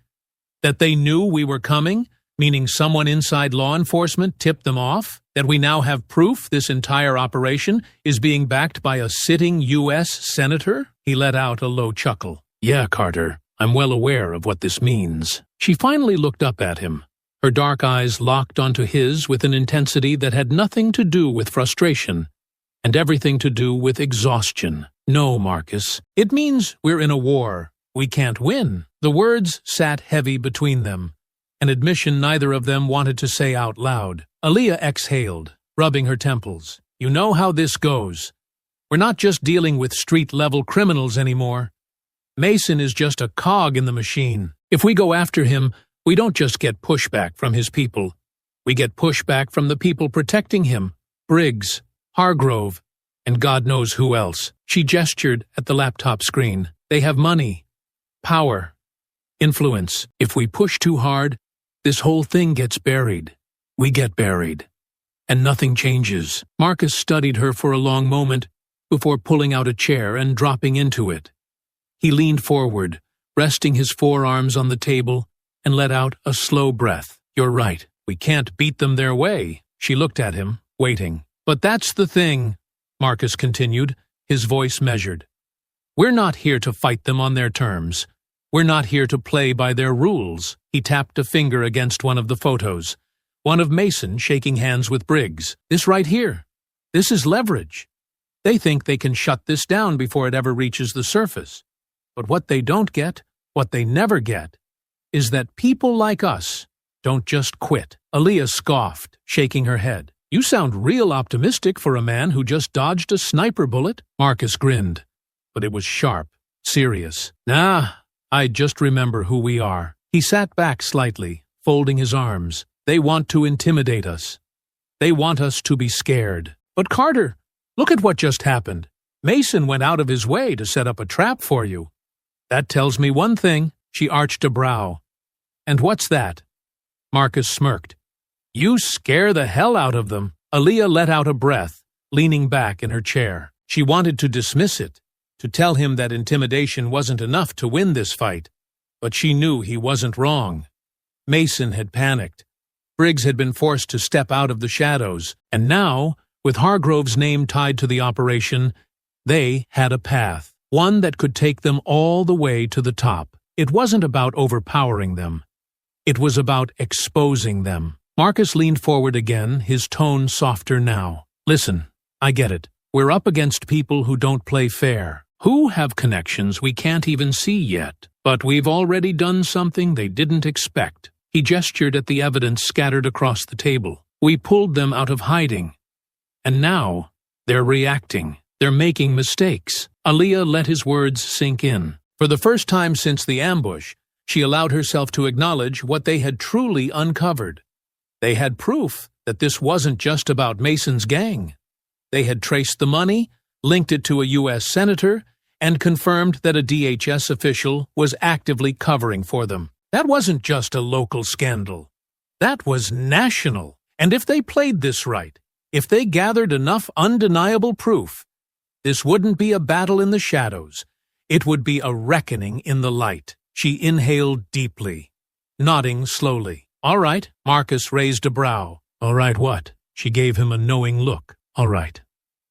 That they knew we were coming, meaning someone inside law enforcement tipped them off? That we now have proof this entire operation is being backed by a sitting U.S. senator? He let out a low chuckle. Yeah, Carter, I'm well aware of what this means. She finally looked up at him, her dark eyes locked onto his with an intensity that had nothing to do with frustration and everything to do with exhaustion. No, Marcus, it means we're in a war. We can't win. The words sat heavy between them, an admission neither of them wanted to say out loud. Aaliyah exhaled, rubbing her temples. You know how this goes. We're not just dealing with street-level criminals anymore. Mason is just a cog in the machine. If we go after him, we don't just get pushback from his people. We get pushback from the people protecting him. Briggs, Hargrove, and God knows who else. She gestured at the laptop screen. They have money, power, influence. If we push too hard, this whole thing gets buried. We get buried. And nothing changes. Marcus studied her for a long moment before pulling out a chair and dropping into it. He leaned forward, resting his forearms on the table, and let out a slow breath. You're right. We can't beat them their way. She looked at him, waiting. But that's the thing, Marcus continued, his voice measured. We're not here to fight them on their terms. We're not here to play by their rules. He tapped a finger against one of the photos, one of Mason shaking hands with Briggs. This right here. This is leverage. They think they can shut this down before it ever reaches the surface. But what they don't get, what they never get, is that people like us don't just quit. Aaliyah scoffed, shaking her head. You sound real optimistic for a man who just dodged a sniper bullet. Marcus grinned, but it was sharp, serious. Nah, I just remember who we are. He sat back slightly, folding his arms. They want to intimidate us. They want us to be scared. But Carter, look at what just happened. Mason went out of his way to set up a trap for you. That tells me one thing. She arched a brow. And what's that? Marcus smirked. You scare the hell out of them. Aaliyah let out a breath, leaning back in her chair. She wanted to dismiss it, to tell him that intimidation wasn't enough to win this fight. But she knew he wasn't wrong. Mason had panicked. Briggs had been forced to step out of the shadows, and now, with Hargrove's name tied to the operation, they had a path, one that could take them all the way to the top. It wasn't about overpowering them. It was about exposing them. Marcus leaned forward again, his tone softer now. Listen, I get it. We're up against people who don't play fair, who have connections we can't even see yet. But we've already done something they didn't expect. He gestured at the evidence scattered across the table. We pulled them out of hiding. And now, they're reacting. They're making mistakes. Aaliyah let his words sink in. For the first time since the ambush, she allowed herself to acknowledge what they had truly uncovered. They had proof that this wasn't just about Mason's gang. They had traced the money, linked it to a U.S. senator, and confirmed that a DHS official was actively covering for them. That wasn't just a local scandal. That was national. And if they played this right, if they gathered enough undeniable proof, this wouldn't be a battle in the shadows. It would be a reckoning in the light. She inhaled deeply, nodding slowly. All right. Marcus raised a brow. All right, what? She gave him a knowing look. All right.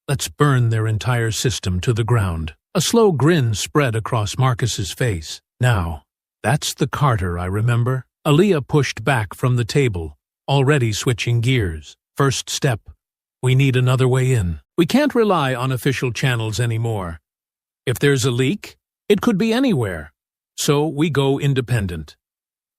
Let's burn their entire system to the ground. A slow grin spread across Marcus's face. Now, that's the Carter I remember. Aaliyah pushed back from the table, already switching gears. First step. We need another way in. We can't rely on official channels anymore. If there's a leak, it could be anywhere. So we go independent.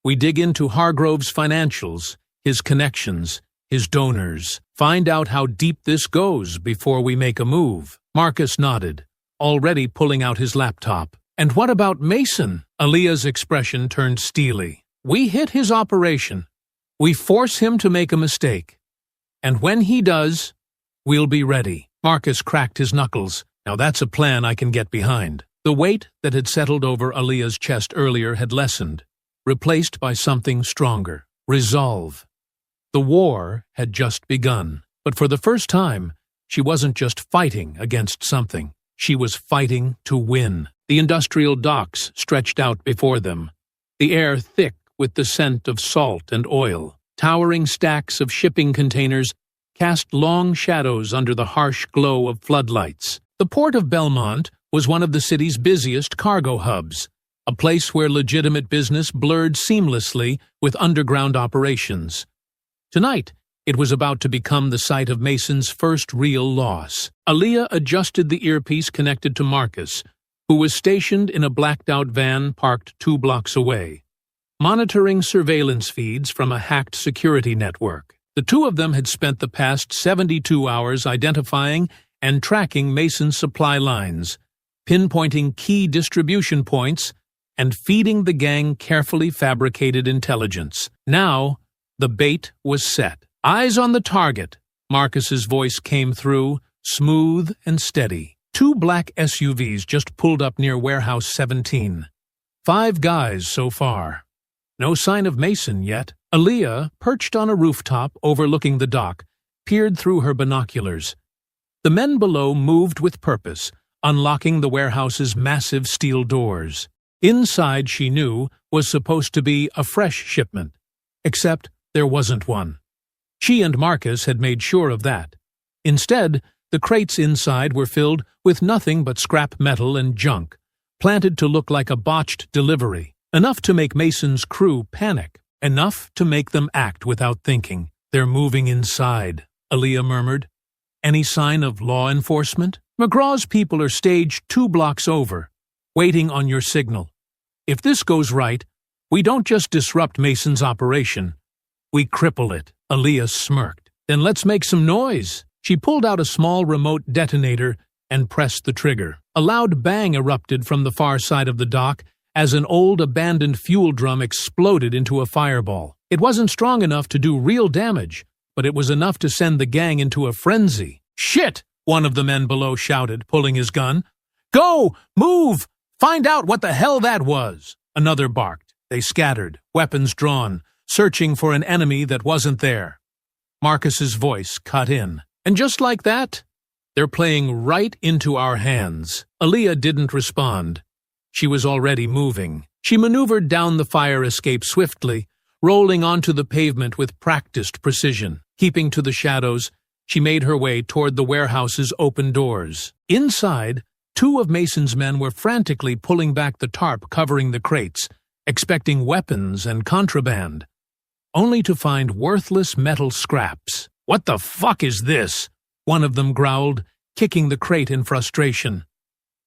We dig into Hargrove's financials, his connections, his donors, find out how deep this goes before we make a move. Marcus nodded, already pulling out his laptop. "And what about Mason?" Aaliyah's expression turned steely. "We hit his operation. We force him to make a mistake. And when he does, we'll be ready." Marcus cracked his knuckles. "Now that's a plan I can get behind." The weight that had settled over Aaliyah's chest earlier had lessened, replaced by something stronger: resolve. The war had just begun, but for the first time, she wasn't just fighting against something. She was fighting to win. The industrial docks stretched out before them, the air thick with the scent of salt and oil. Towering stacks of shipping containers cast long shadows under the harsh glow of floodlights. The port of Belmont was one of the city's busiest cargo hubs, a place where legitimate business blurred seamlessly with underground operations. Tonight, it was about to become the site of Mason's first real loss. Aaliyah adjusted the earpiece connected to Marcus, who was stationed in a blacked-out van parked 2 blocks away, monitoring surveillance feeds from a hacked security network. The two of them had spent the past 72 hours identifying and tracking Mason's supply lines, pinpointing key distribution points, and feeding the gang carefully fabricated intelligence. Now, the bait was set. "Eyes on the target," Marcus's voice came through, smooth and steady. 2 black SUVs just pulled up near Warehouse 17. 5 guys so far. No sign of Mason yet. Aaliyah, perched on a rooftop overlooking the dock, peered through her binoculars. The men below moved with purpose, unlocking the warehouse's massive steel doors. Inside, she knew, was supposed to be a fresh shipment, except there wasn't one. She and Marcus had made sure of that. Instead, the crates inside were filled with nothing but scrap metal and junk, planted to look like a botched delivery. Enough to make Mason's crew panic, enough to make them act without thinking. "They're moving inside," Aaliyah murmured. "Any sign of law enforcement?" "McGraw's people are staged 2 blocks over, waiting on your signal. If this goes right, we don't just disrupt Mason's operation, we cripple it." Aaliyah smirked. "Then let's make some noise." She pulled out a small remote detonator and pressed the trigger. A loud bang erupted from the far side of the dock as an old abandoned fuel drum exploded into a fireball. It wasn't strong enough to do real damage, but it was enough to send the gang into a frenzy. "Shit!" one of the men below shouted, pulling his gun. "Go! Move! Find out what the hell that was!" Another barked. They scattered, weapons drawn, searching for an enemy that wasn't there. Marcus's voice cut in. "And just like that, they're playing right into our hands." Aaliyah didn't respond. She was already moving. She maneuvered down the fire escape swiftly, rolling onto the pavement with practiced precision. Keeping to the shadows, she made her way toward the warehouse's open doors. Inside, 2 of Mason's men were frantically pulling back the tarp covering the crates, expecting weapons and contraband, only to find worthless metal scraps. "What the fuck is this?" one of them growled, kicking the crate in frustration.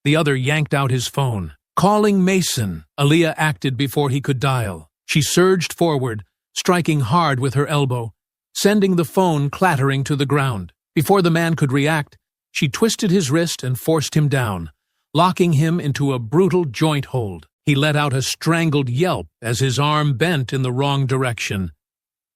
The other yanked out his phone. "Calling Mason." Aaliyah acted before he could dial. She surged forward, striking hard with her elbow, sending the phone clattering to the ground. Before the man could react, she twisted his wrist and forced him down, locking him into a brutal joint hold. He let out a strangled yelp as his arm bent in the wrong direction.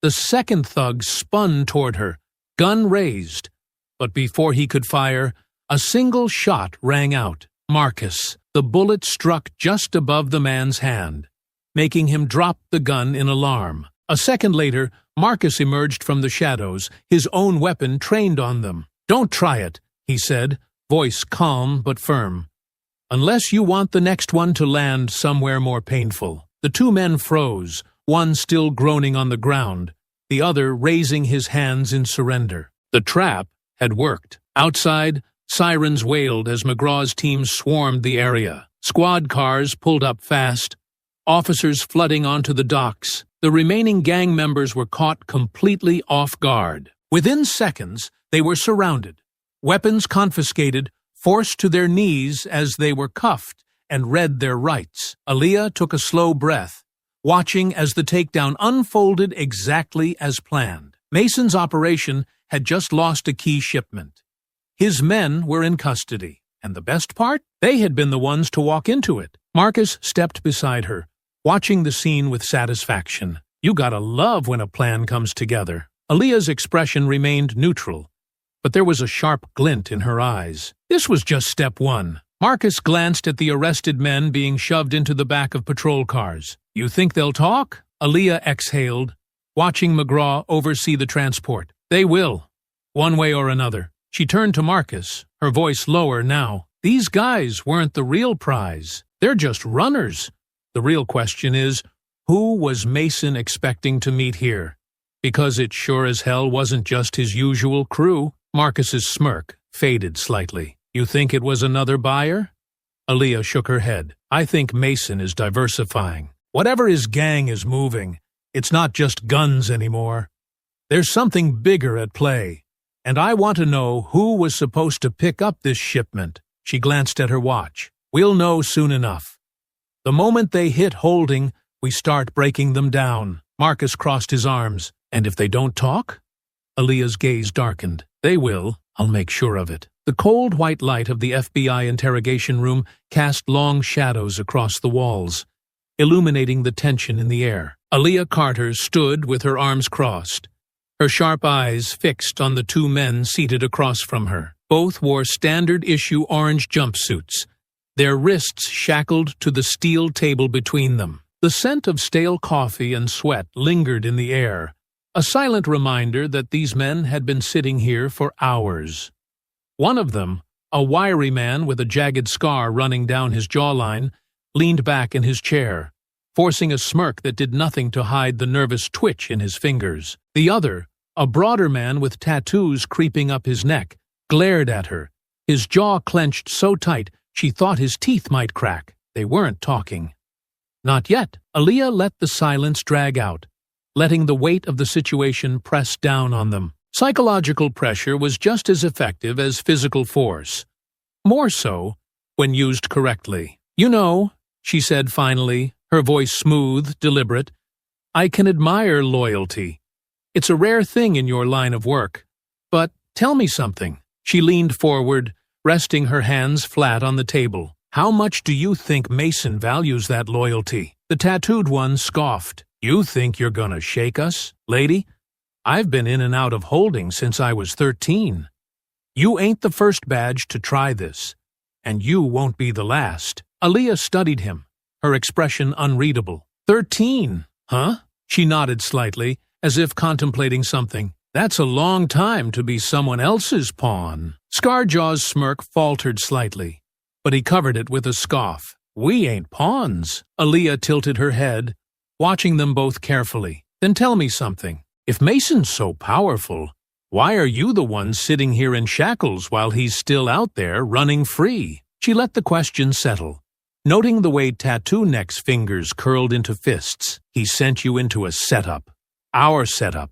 The second thug spun toward her, gun raised, but before he could fire, a single shot rang out. Marcus. The bullet struck just above the man's hand, making him drop the gun in alarm. A second later, Marcus emerged from the shadows, his own weapon trained on them. "Don't try it," he said, voice calm but firm, "unless you want the next one to land somewhere more painful." The 2 men froze, one still groaning on the ground, the other raising his hands in surrender. The trap had worked. Outside, sirens wailed as McGraw's team swarmed the area. Squad cars pulled up fast, officers flooding onto the docks. The remaining gang members were caught completely off guard. Within seconds, they were surrounded, weapons confiscated, forced to their knees as they were cuffed and read their rights. Aaliyah took a slow breath, watching as the takedown unfolded exactly as planned. Mason's operation had just lost a key shipment. His men were in custody, and the best part? They had been the ones to walk into it. Marcus stepped beside her, watching the scene with satisfaction. You gotta love when a plan comes together. Aaliyah's expression remained neutral, but there was a sharp glint in her eyes. This was just step one. Marcus glanced at the arrested men being shoved into the back of patrol cars. You think they'll talk? Aaliyah exhaled, watching McGraw oversee the transport. They will, one way or another. She turned to Marcus, her voice lower now. These guys weren't the real prize. They're just runners. The real question is, who was Mason expecting to meet here? Because it sure as hell wasn't just his usual crew. Marcus's smirk faded slightly. You think it was another buyer? Aaliyah shook her head. I think Mason is diversifying. Whatever his gang is moving, it's not just guns anymore. There's something bigger at play, and I want to know who was supposed to pick up this shipment. She glanced at her watch. We'll know soon enough. The moment they hit holding, we start breaking them down. Marcus crossed his arms. And if they don't talk? Aaliyah's gaze darkened. They will. I'll make sure of it. The cold white light of the FBI interrogation room cast long shadows across the walls, illuminating the tension in the air. Aaliyah Carter stood with her arms crossed, her sharp eyes fixed on the two men seated across from her. Both wore standard-issue orange jumpsuits, their wrists shackled to the steel table between them. The scent of stale coffee and sweat lingered in the air, a silent reminder that these men had been sitting here for hours. One of them, a wiry man with a jagged scar running down his jawline, leaned back in his chair, forcing a smirk that did nothing to hide the nervous twitch in his fingers. The other, a broader man with tattoos creeping up his neck, glared at her, his jaw clenched so tight she thought his teeth might crack. They weren't talking. Not yet. Aaliyah let the silence drag out, letting the weight of the situation press down on them. Psychological pressure was just as effective as physical force. More so, when used correctly. You know, she said finally, her voice smooth, deliberate, I can admire loyalty. It's a rare thing in your line of work. But tell me something. She leaned forward, resting her hands flat on the table. How much do you think Mason values that loyalty? The tattooed one scoffed. You think you're gonna shake us, lady? I've been in and out of holding since I was 13. You ain't the first badge to try this, and you won't be the last. Aaliyah studied him, her expression unreadable. 13, huh? She nodded slightly, as if contemplating something. That's a long time to be someone else's pawn. Scarjaw's smirk faltered slightly, but he covered it with a scoff. We ain't pawns. Aaliyah tilted her head, watching them both carefully. Then tell me something. If Mason's so powerful, why are you the one sitting here in shackles while he's still out there running free? She let the question settle, noting the way Tattoo Neck's fingers curled into fists. He sent you into a setup. Our setup.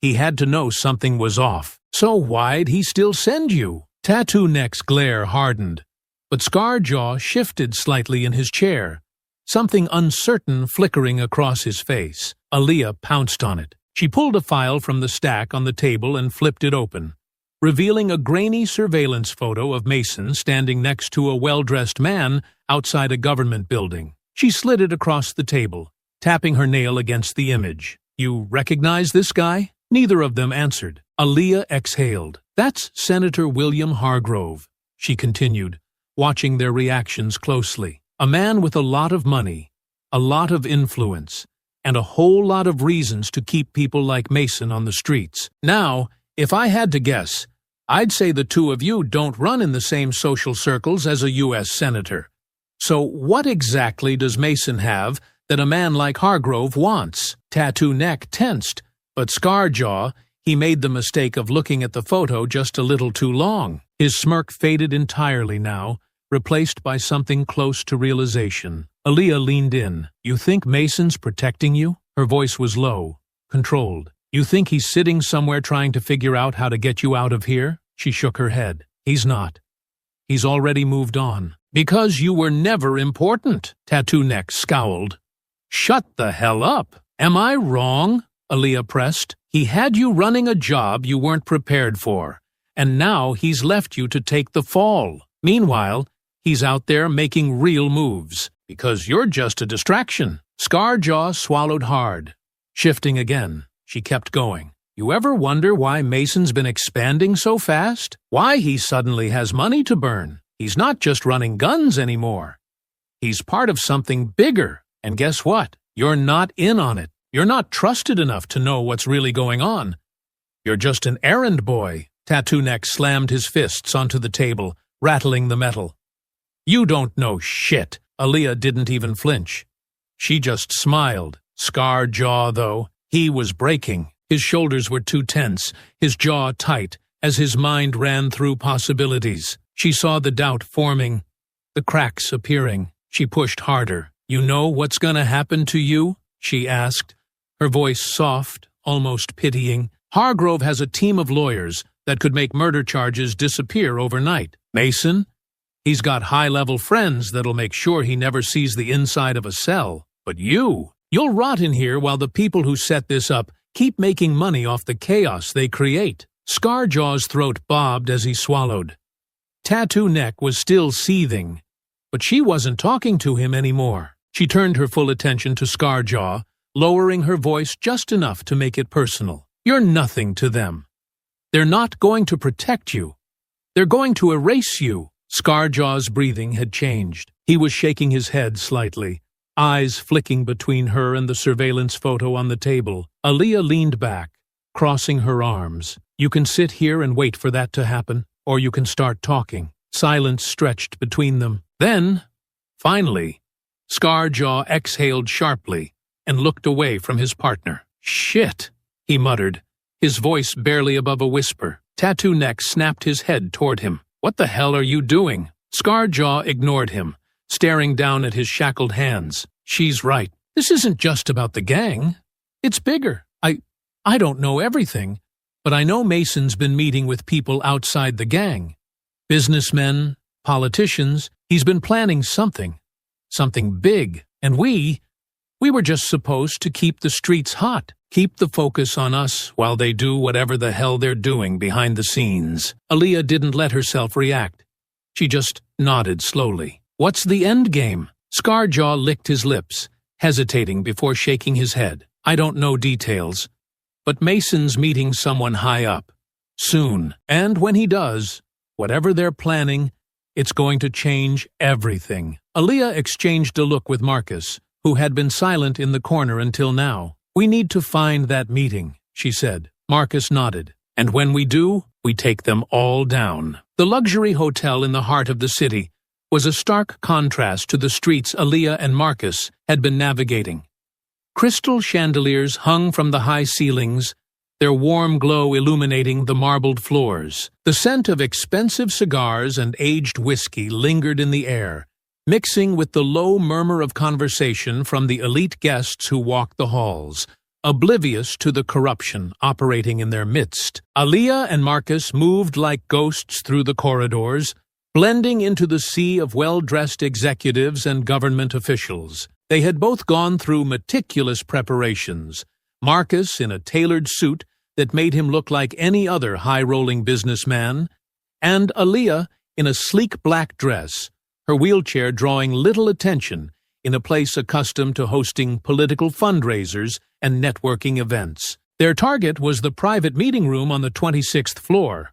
He had to know something was off. So why'd he still send you? Tattoo Neck's glare hardened, but Scarjaw shifted slightly in his chair, something uncertain flickering across his face. Aaliyah pounced on it. She pulled a file from the stack on the table and flipped it open, revealing a grainy surveillance photo of Mason standing next to a well-dressed man outside a government building. She slid it across the table, tapping her nail against the image. You recognize this guy? Neither of them answered. Aaliyah exhaled. That's Senator William Hargrove, she continued, watching their reactions closely. A man with a lot of money, a lot of influence, and a whole lot of reasons to keep people like Mason on the streets. Now, if I had to guess, I'd say the two of you don't run in the same social circles as a U.S. senator. So what exactly does Mason have that a man like Hargrove wants? Tattoo Neck tensed, but Scarjaw, he made the mistake of looking at the photo just a little too long. His smirk faded entirely now, replaced by something close to realization. Aaliyah leaned in. You think Mason's protecting you? Her voice was low, controlled. You think he's sitting somewhere trying to figure out how to get you out of here? She shook her head. He's not. He's already moved on. Because you were never important, Tattoo Neck scowled. Shut the hell up. Am I wrong? Aaliyah pressed. He had you running a job you weren't prepared for, and now he's left you to take the fall. Meanwhile, he's out there making real moves. Because you're just a distraction. Scarjaw swallowed hard. Shifting again, she kept going. You ever wonder why Mason's been expanding so fast? Why he suddenly has money to burn? He's not just running guns anymore. He's part of something bigger. And guess what? You're not in on it. You're not trusted enough to know what's really going on. You're just an errand boy. Tattoo Neck slammed his fists onto the table, rattling the metal. You don't know shit. Aaliyah didn't even flinch. She just smiled. Scarjaw, though, he was breaking. His shoulders were too tense, his jaw tight, as his mind ran through possibilities. She saw the doubt forming, the cracks appearing. She pushed harder. You know what's gonna happen to you? She asked, her voice soft, almost pitying. Hargrove has a team of lawyers that could make murder charges disappear overnight. Mason? He's got high-level friends that'll make sure he never sees the inside of a cell. But you'll rot in here while the people who set this up keep making money off the chaos they create. Scarjaw's throat bobbed as he swallowed. Tattoo Neck was still seething, but she wasn't talking to him anymore. She turned her full attention to Scarjaw, lowering her voice just enough to make it personal. You're nothing to them. They're not going to protect you. They're going to erase you. Scarjaw's breathing had changed. He was shaking his head slightly, eyes flicking between her and the surveillance photo on the table. Aaliyah leaned back, crossing her arms. You can sit here and wait for that to happen, or you can start talking. Silence stretched between them. Then, finally, Scarjaw exhaled sharply and looked away from his partner. Shit, he muttered, his voice barely above a whisper. Tattoo Neck snapped his head toward him. What the hell are you doing? Scarjaw ignored him, staring down at his shackled hands. She's right. This isn't just about the gang. It's bigger. I don't know everything, but I know Mason's been meeting with people outside the gang. Businessmen, politicians. He's been planning something big, and we were just supposed to keep the streets hot, keep the focus on us while they do whatever the hell they're doing behind the scenes. Aaliyah didn't let herself react. She just nodded slowly. What's the end game? Scarjaw licked his lips, hesitating before shaking his head. I don't know details, but Mason's meeting someone high up. Soon. And when he does, whatever they're planning, it's going to change everything. Aaliyah exchanged a look with Marcus, who had been silent in the corner until now. We need to find that meeting, she said. Marcus nodded. And when we do, we take them all down. The luxury hotel in the heart of the city was a stark contrast to the streets Aaliyah and Marcus had been navigating. Crystal chandeliers hung from the high ceilings, their warm glow illuminating the marbled floors. The scent of expensive cigars and aged whiskey lingered in the air, mixing with the low murmur of conversation from the elite guests who walked the halls, oblivious to the corruption operating in their midst. Aaliyah and Marcus moved like ghosts through the corridors, blending into the sea of well-dressed executives and government officials. They had both gone through meticulous preparations, Marcus in a tailored suit that made him look like any other high-rolling businessman, and Aaliyah in a sleek black dress, her wheelchair drawing little attention in a place accustomed to hosting political fundraisers and networking events. Their target was the private meeting room on the 26th floor,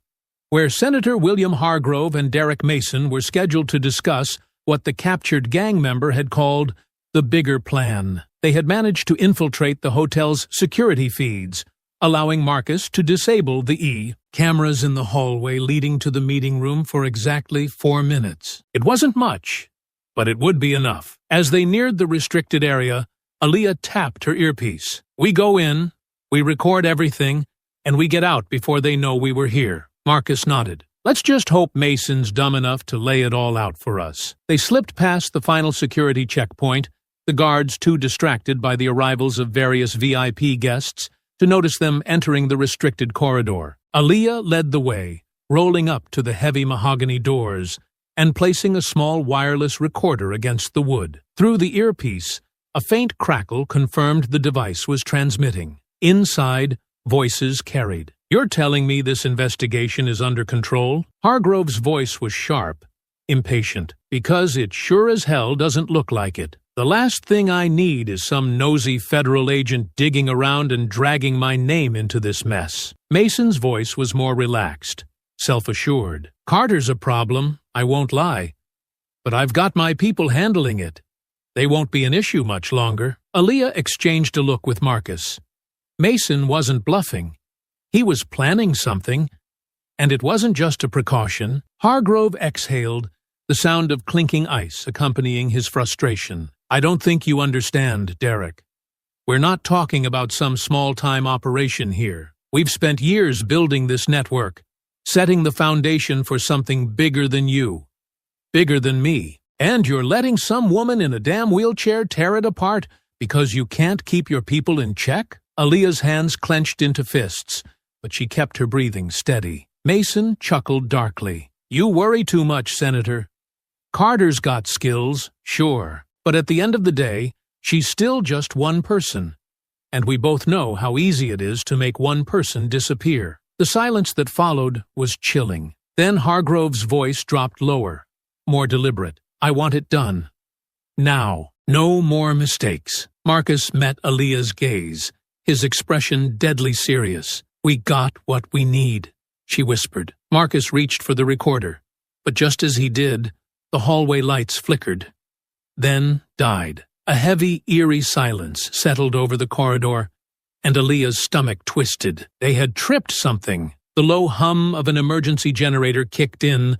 where Senator William Hargrove and Derek Mason were scheduled to discuss what the captured gang member had called the bigger plan. They had managed to infiltrate the hotel's security feeds, allowing Marcus to disable the cameras in the hallway leading to the meeting room for exactly 4 minutes. It wasn't much, but it would be enough. As they neared the restricted area, Aaliyah tapped her earpiece. We go in, we record everything, and we get out before they know we were here. Marcus nodded. Let's just hope Mason's dumb enough to lay it all out for us. They slipped past the final security checkpoint, the guards too distracted by the arrivals of various VIP guests to notice them entering the restricted corridor. Aaliyah led the way, rolling up to the heavy mahogany doors and placing a small wireless recorder against the wood. Through the earpiece, a faint crackle confirmed the device was transmitting. Inside, voices carried. You're telling me this investigation is under control? Hargrove's voice was sharp, impatient. Because it sure as hell doesn't look like it. The last thing I need is some nosy federal agent digging around and dragging my name into this mess. Mason's voice was more relaxed, self-assured. Carter's a problem, I won't lie. But I've got my people handling it. They won't be an issue much longer. Aaliyah exchanged a look with Marcus. Mason wasn't bluffing. He was planning something, and it wasn't just a precaution. Hargrove exhaled, the sound of clinking ice accompanying his frustration. I don't think you understand, Derek. We're not talking about some small-time operation here. We've spent years building this network, setting the foundation for something bigger than you, bigger than me. And you're letting some woman in a damn wheelchair tear it apart because you can't keep your people in check? Aaliyah's hands clenched into fists, but she kept her breathing steady. Mason chuckled darkly. You worry too much, Senator. Carter's got skills, sure, but at the end of the day, she's still just one person. And we both know how easy it is to make one person disappear. The silence that followed was chilling. Then Hargrove's voice dropped lower, more deliberate. I want it done. Now. No more mistakes. Marcus met Aaliyah's gaze, his expression deadly serious. We got what we need, she whispered. Marcus reached for the recorder, but just as he did, the hallway lights flickered, then died. A heavy, eerie silence settled over the corridor, and Aaliyah's stomach twisted. They had tripped something. The low hum of an emergency generator kicked in,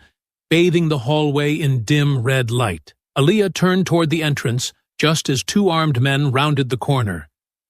bathing the hallway in dim red light. Aaliyah turned toward the entrance just as two armed men rounded the corner,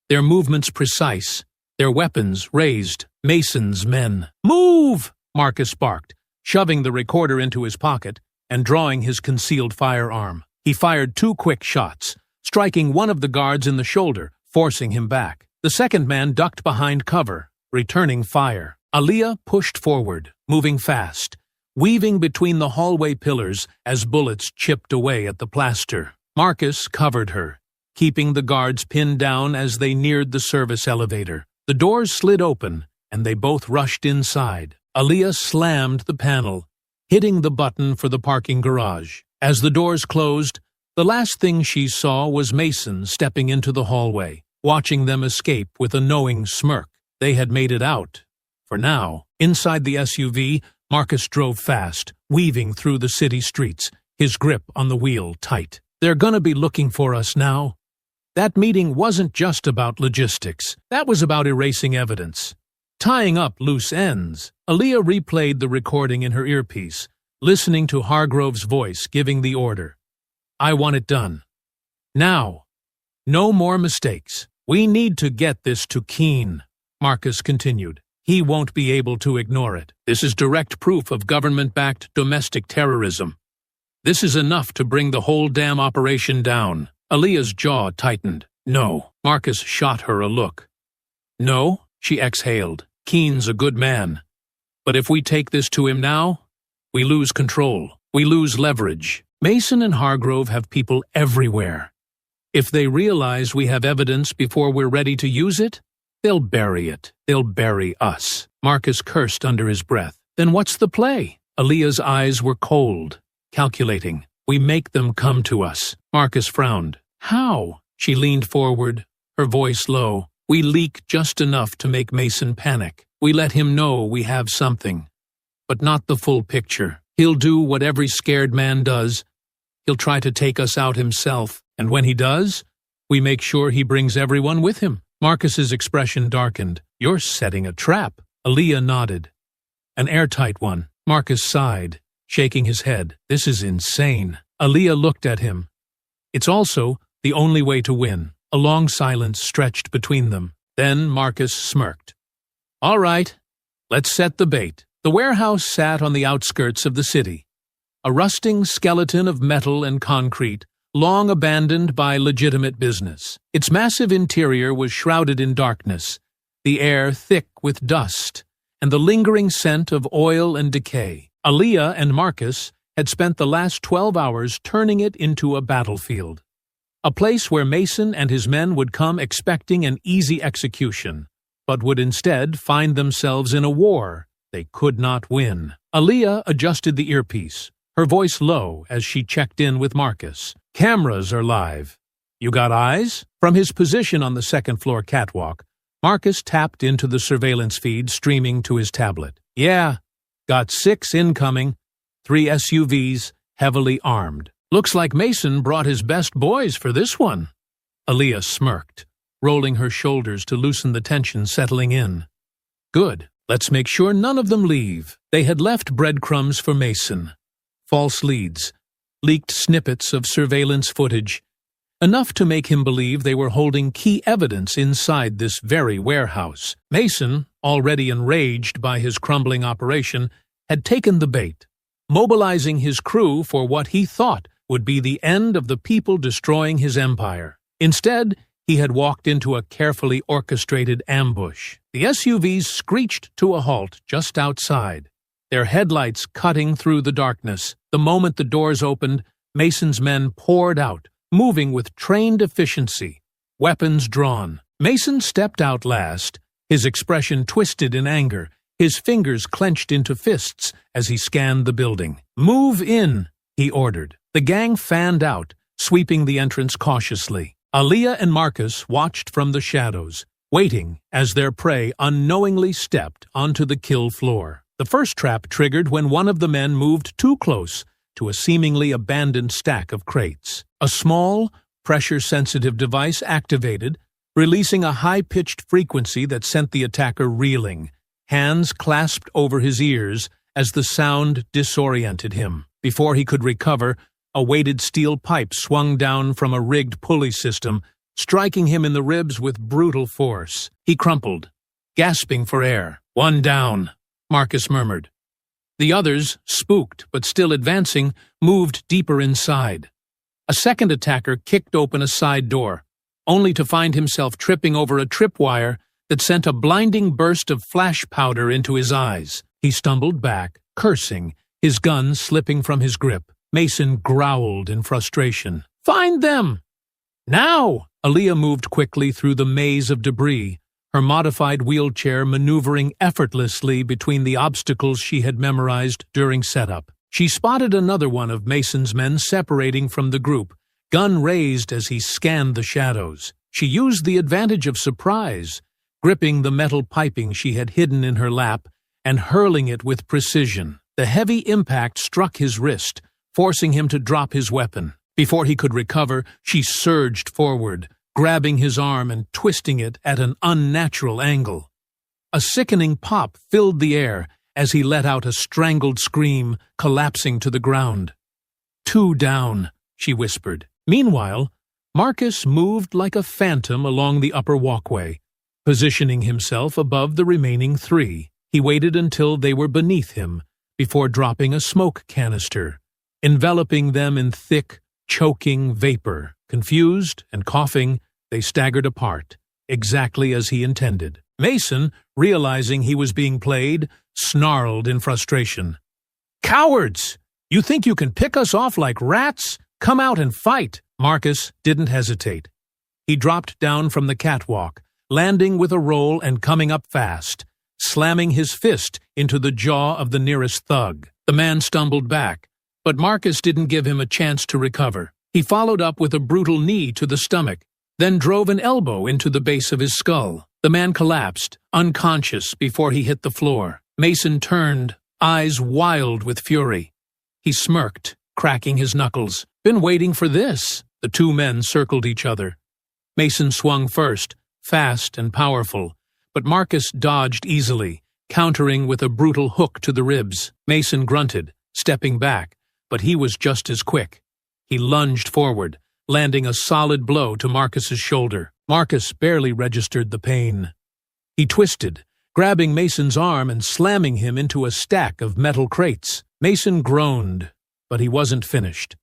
their movements precise, their weapons raised. Mason's men. Move! Marcus barked, shoving the recorder into his pocket and drawing his concealed firearm. He fired 2 quick shots, striking one of the guards in the shoulder, forcing him back. The second man ducked behind cover, returning fire. Aaliyah pushed forward, moving fast, weaving between the hallway pillars as bullets chipped away at the plaster. Marcus covered her, keeping the guards pinned down as they neared the service elevator. The doors slid open, and they both rushed inside. Aaliyah slammed the panel, hitting the button for the parking garage. As the doors closed, the last thing she saw was Mason stepping into the hallway, watching them escape with a knowing smirk. They had made it out. For now, inside the SUV, Marcus drove fast, weaving through the city streets, his grip on the wheel tight. They're gonna be looking for us now. That meeting wasn't just about logistics. That was about erasing evidence, tying up loose ends. Aaliyah replayed the recording in her earpiece, listening to Hargrove's voice giving the order. I want it done. Now. No more mistakes. We need to get this to Keene, Marcus continued. He won't be able to ignore it. This is direct proof of government-backed domestic terrorism. This is enough to bring the whole damn operation down. Aaliyah's jaw tightened. No. Marcus shot her a look. No, she exhaled. Keene's a good man. But if we take this to him now, we lose control. We lose leverage. Mason and Hargrove have people everywhere. If they realize we have evidence before we're ready to use it, they'll bury it. They'll bury us. Marcus cursed under his breath. Then what's the play? Aaliyah's eyes were cold, calculating. We make them come to us. Marcus frowned. How? She leaned forward, her voice low. We leak just enough to make Mason panic. We let him know we have something, but not the full picture. He'll do what every scared man does. He'll try to take us out himself, and when he does, we make sure he brings everyone with him. Marcus's expression darkened. You're setting a trap. Aaliyah nodded. An airtight one. Marcus sighed, shaking his head. This is insane. Aaliyah looked at him. It's also the only way to win. A long silence stretched between them. Then Marcus smirked. All right, let's set the bait. The warehouse sat on the outskirts of the city, a rusting skeleton of metal and concrete, long abandoned by legitimate business. Its massive interior was shrouded in darkness, the air thick with dust, and the lingering scent of oil and decay. Aaliyah and Marcus had spent the last 12 hours turning it into a battlefield, a place where Mason and his men would come expecting an easy execution, but would instead find themselves in a war they could not win. Aaliyah adjusted the earpiece, her voice low as she checked in with Marcus. "Cameras are live. You got eyes?" From his position on the second-floor catwalk, Marcus tapped into the surveillance feed streaming to his tablet. "Yeah, got 6 incoming, 3 SUVs, heavily armed. Looks like Mason brought his best boys for this one." Aaliyah smirked, rolling her shoulders to loosen the tension settling in. "Good. Let's make sure none of them leave." They had left breadcrumbs for Mason. False leads, leaked snippets of surveillance footage, enough to make him believe they were holding key evidence inside this very warehouse. Mason, already enraged by his crumbling operation, had taken the bait, mobilizing his crew for what he thought would be the end of the people destroying his empire. Instead, he had walked into a carefully orchestrated ambush. The SUVs screeched to a halt just outside, their headlights cutting through the darkness. The moment the doors opened, Mason's men poured out, moving with trained efficiency, weapons drawn. Mason stepped out last, his expression twisted in anger, his fingers clenched into fists as he scanned the building. "Move in," he ordered. The gang fanned out, sweeping the entrance cautiously. Aaliyah and Marcus watched from the shadows, waiting as their prey unknowingly stepped onto the kill floor. The first trap triggered when one of the men moved too close to a seemingly abandoned stack of crates. A small, pressure-sensitive device activated, releasing a high-pitched frequency that sent the attacker reeling, hands clasped over his ears as the sound disoriented him. Before he could recover, a weighted steel pipe swung down from a rigged pulley system, striking him in the ribs with brutal force. He crumpled, gasping for air. "One down," Marcus murmured. The others, spooked but still advancing, moved deeper inside. A second attacker kicked open a side door, only to find himself tripping over a tripwire that sent a blinding burst of flash powder into his eyes. He stumbled back, cursing, his gun slipping from his grip. Mason growled in frustration. "Find them! Now!" Aaliyah moved quickly through the maze of debris, her modified wheelchair maneuvering effortlessly between the obstacles she had memorized during setup. She spotted another one of Mason's men separating from the group, gun raised as he scanned the shadows. She used the advantage of surprise, gripping the metal piping she had hidden in her lap and hurling it with precision. The heavy impact struck his wrist, forcing him to drop his weapon. Before he could recover, she surged forward, grabbing his arm and twisting it at an unnatural angle. A sickening pop filled the air as he let out a strangled scream, collapsing to the ground. "Two down," she whispered. Meanwhile, Marcus moved like a phantom along the upper walkway, positioning himself above the remaining 3. He waited until they were beneath him before dropping a smoke canister, enveloping them in thick, choking vapor. Confused and coughing, they staggered apart, exactly as he intended. Mason, realizing he was being played, snarled in frustration. "Cowards! You think you can pick us off like rats? Come out and fight!" Marcus didn't hesitate. He dropped down from the catwalk, landing with a roll and coming up fast, slamming his fist into the jaw of the nearest thug. The man stumbled back, but Marcus didn't give him a chance to recover. He followed up with a brutal knee to the stomach, then drove an elbow into the base of his skull. The man collapsed, unconscious, before he hit the floor. Mason turned, eyes wild with fury. He smirked, cracking his knuckles. "Been waiting for this." The 2 men circled each other. Mason swung first, fast and powerful, but Marcus dodged easily, countering with a brutal hook to the ribs. Mason grunted, stepping back, but he was just as quick. He lunged forward, landing a solid blow to Marcus's shoulder. Marcus barely registered the pain. He twisted, grabbing Mason's arm and slamming him into a stack of metal crates. Mason groaned, but he wasn't finished.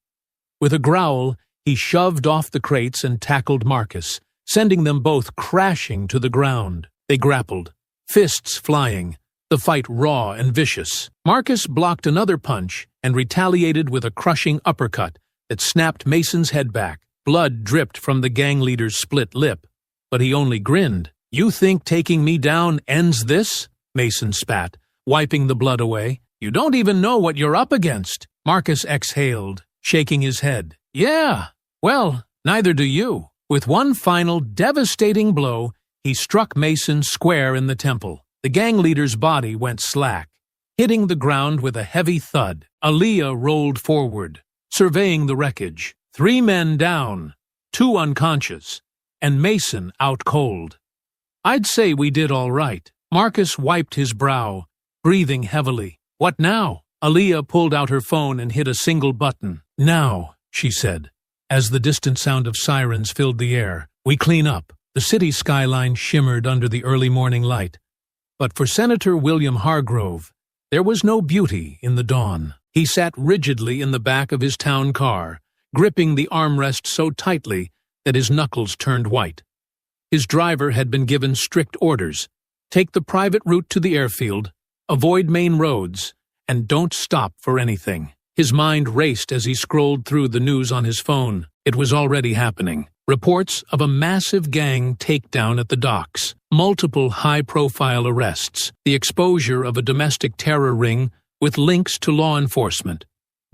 With a growl, he shoved off the crates and tackled Marcus, sending them both crashing to the ground. They grappled, fists flying, the fight raw and vicious. Marcus blocked another punch and retaliated with a crushing uppercut that snapped Mason's head back. Blood dripped from the gang leader's split lip, but he only grinned. "You think taking me down ends this?" Mason spat, wiping the blood away. "You don't even know what you're up against." Marcus exhaled, shaking his head. Yeah, well, neither do you. With one final devastating blow, he struck Mason square in the temple. The gang leader's body went slack, hitting the ground with a heavy thud. Aaliyah rolled forward, surveying the wreckage. 3 men down, 2 unconscious, and Mason out cold. I'd say we did all right. Marcus wiped his brow, breathing heavily. What now? Aaliyah pulled out her phone and hit a single button. Now, she said, as the distant sound of sirens filled the air, we clean up. The city skyline shimmered under the early morning light. But for Senator William Hargrove, there was no beauty in the dawn. He sat rigidly in the back of his town car, gripping the armrest so tightly that his knuckles turned white. His driver had been given strict orders: take the private route to the airfield, avoid main roads, and don't stop for anything. His mind raced as he scrolled through the news on his phone. It was already happening. Reports of a massive gang takedown at the docks, multiple high-profile arrests, the exposure of a domestic terror ring with links to law enforcement,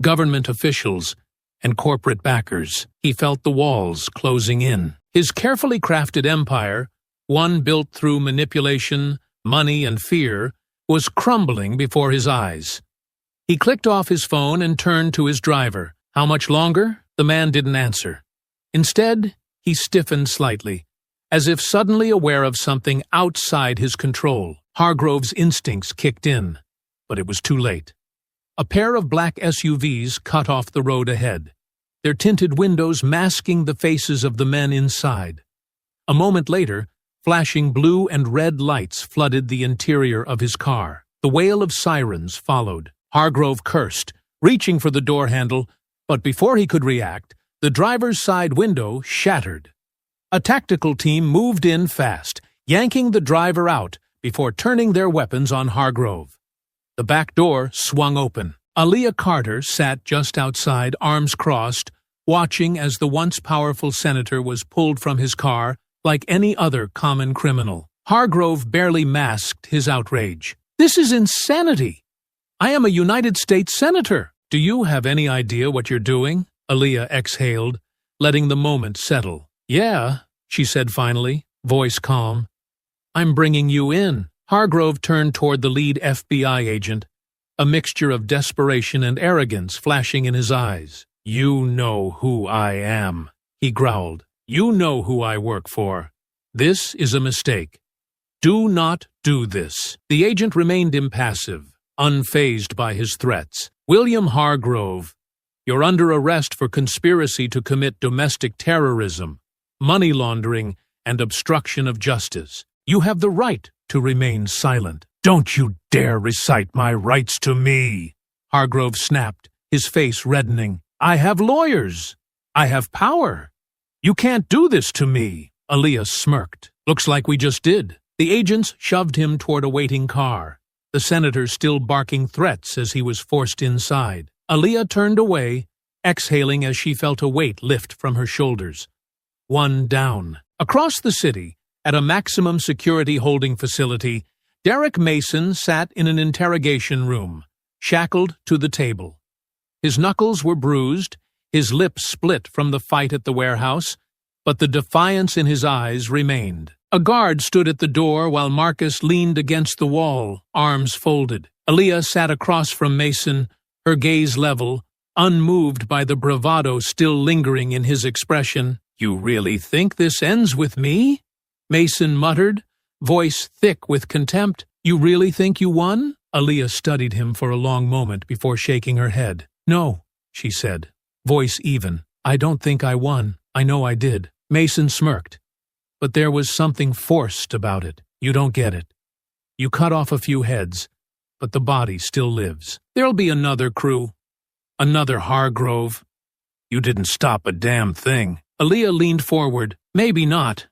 government officials, and corporate backers. He felt the walls closing in. His carefully crafted empire, one built through manipulation, money, and fear, was crumbling before his eyes. He clicked off his phone and turned to his driver. How much longer? The man didn't answer. Instead, he stiffened slightly, as if suddenly aware of something outside his control. Hargrove's instincts kicked in, but it was too late. A pair of black SUVs cut off the road ahead, their tinted windows masking the faces of the men inside. A moment later, flashing blue and red lights flooded the interior of his car. The wail of sirens followed. Hargrove cursed, reaching for the door handle, but before he could react, the driver's side window shattered. A tactical team moved in fast, yanking the driver out before turning their weapons on Hargrove. The back door swung open. Aaliyah Carter sat just outside, arms crossed, watching as the once powerful senator was pulled from his car like any other common criminal. Hargrove barely masked his outrage. This is insanity! I am a United States senator. Do you have any idea what you're doing? Aaliyah exhaled, letting the moment settle. Yeah, she said finally, voice calm. I'm bringing you in. Hargrove turned toward the lead FBI agent, a mixture of desperation and arrogance flashing in his eyes. You know who I am, he growled. You know who I work for. This is a mistake. Do not do this. The agent remained impassive, unfazed by his threats. William Hargrove, you're under arrest for conspiracy to commit domestic terrorism, money laundering, and obstruction of justice. You have the right to remain silent. Don't you dare recite my rights to me, Hargrove snapped, his face reddening. I have lawyers. I have power. You can't do this to me. Aaliyah smirked. Looks like we just did. The agents shoved him toward a waiting car, the senator still barking threats as he was forced inside. Aaliyah turned away, exhaling as she felt a weight lift from her shoulders. One down. Across the city, at a maximum security holding facility, Derek Mason sat in an interrogation room, shackled to the table. His knuckles were bruised, his lips split from the fight at the warehouse, but the defiance in his eyes remained. A guard stood at the door while Marcus leaned against the wall, arms folded. Aaliyah sat across from Mason, her gaze level, unmoved by the bravado still lingering in his expression. You really think this ends with me? Mason muttered, voice thick with contempt. You really think you won? Aaliyah studied him for a long moment before shaking her head. No, she said, voice even. I don't think I won. I know I did. Mason smirked. But there was something forced about it. You don't get it. You cut off a few heads, but the body still lives. There'll be another crew. Another Hargrove. You didn't stop a damn thing. Aaliyah leaned forward. Maybe not.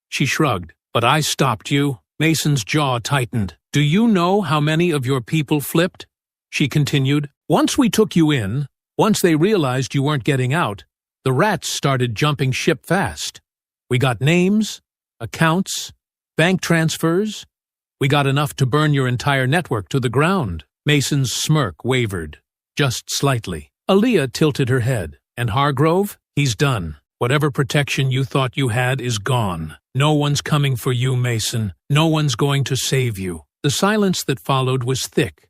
She shrugged. But I stopped you. Mason's jaw tightened. Do you know how many of your people flipped? She continued. Once we took you in, once they realized you weren't getting out, the rats started jumping ship fast. We got names, accounts, bank transfers. We got enough to burn your entire network to the ground. Mason's smirk wavered. just slightly. Aaliyah tilted her head. And Hargrove? He's done. Whatever protection you thought you had is gone. No one's coming for you, Mason. No one's going to save you. The silence that followed was thick,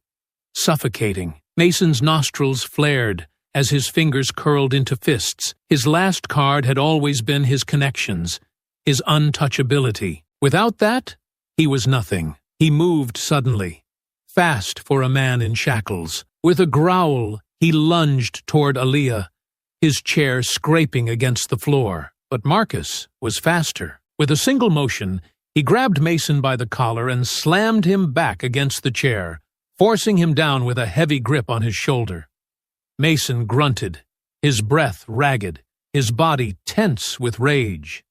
suffocating. Mason's nostrils flared as his fingers curled into fists. His last card had always been his connections, his untouchability. Without that, he was nothing. He moved suddenly, fast for a man in shackles. With a growl, he lunged toward Aaliyah, his chair scraping against the floor. But Marcus was faster. With a single motion, he grabbed Mason by the collar and slammed him back against the chair, forcing him down with a heavy grip on his shoulder. Mason grunted, his breath ragged, his body tense with rage.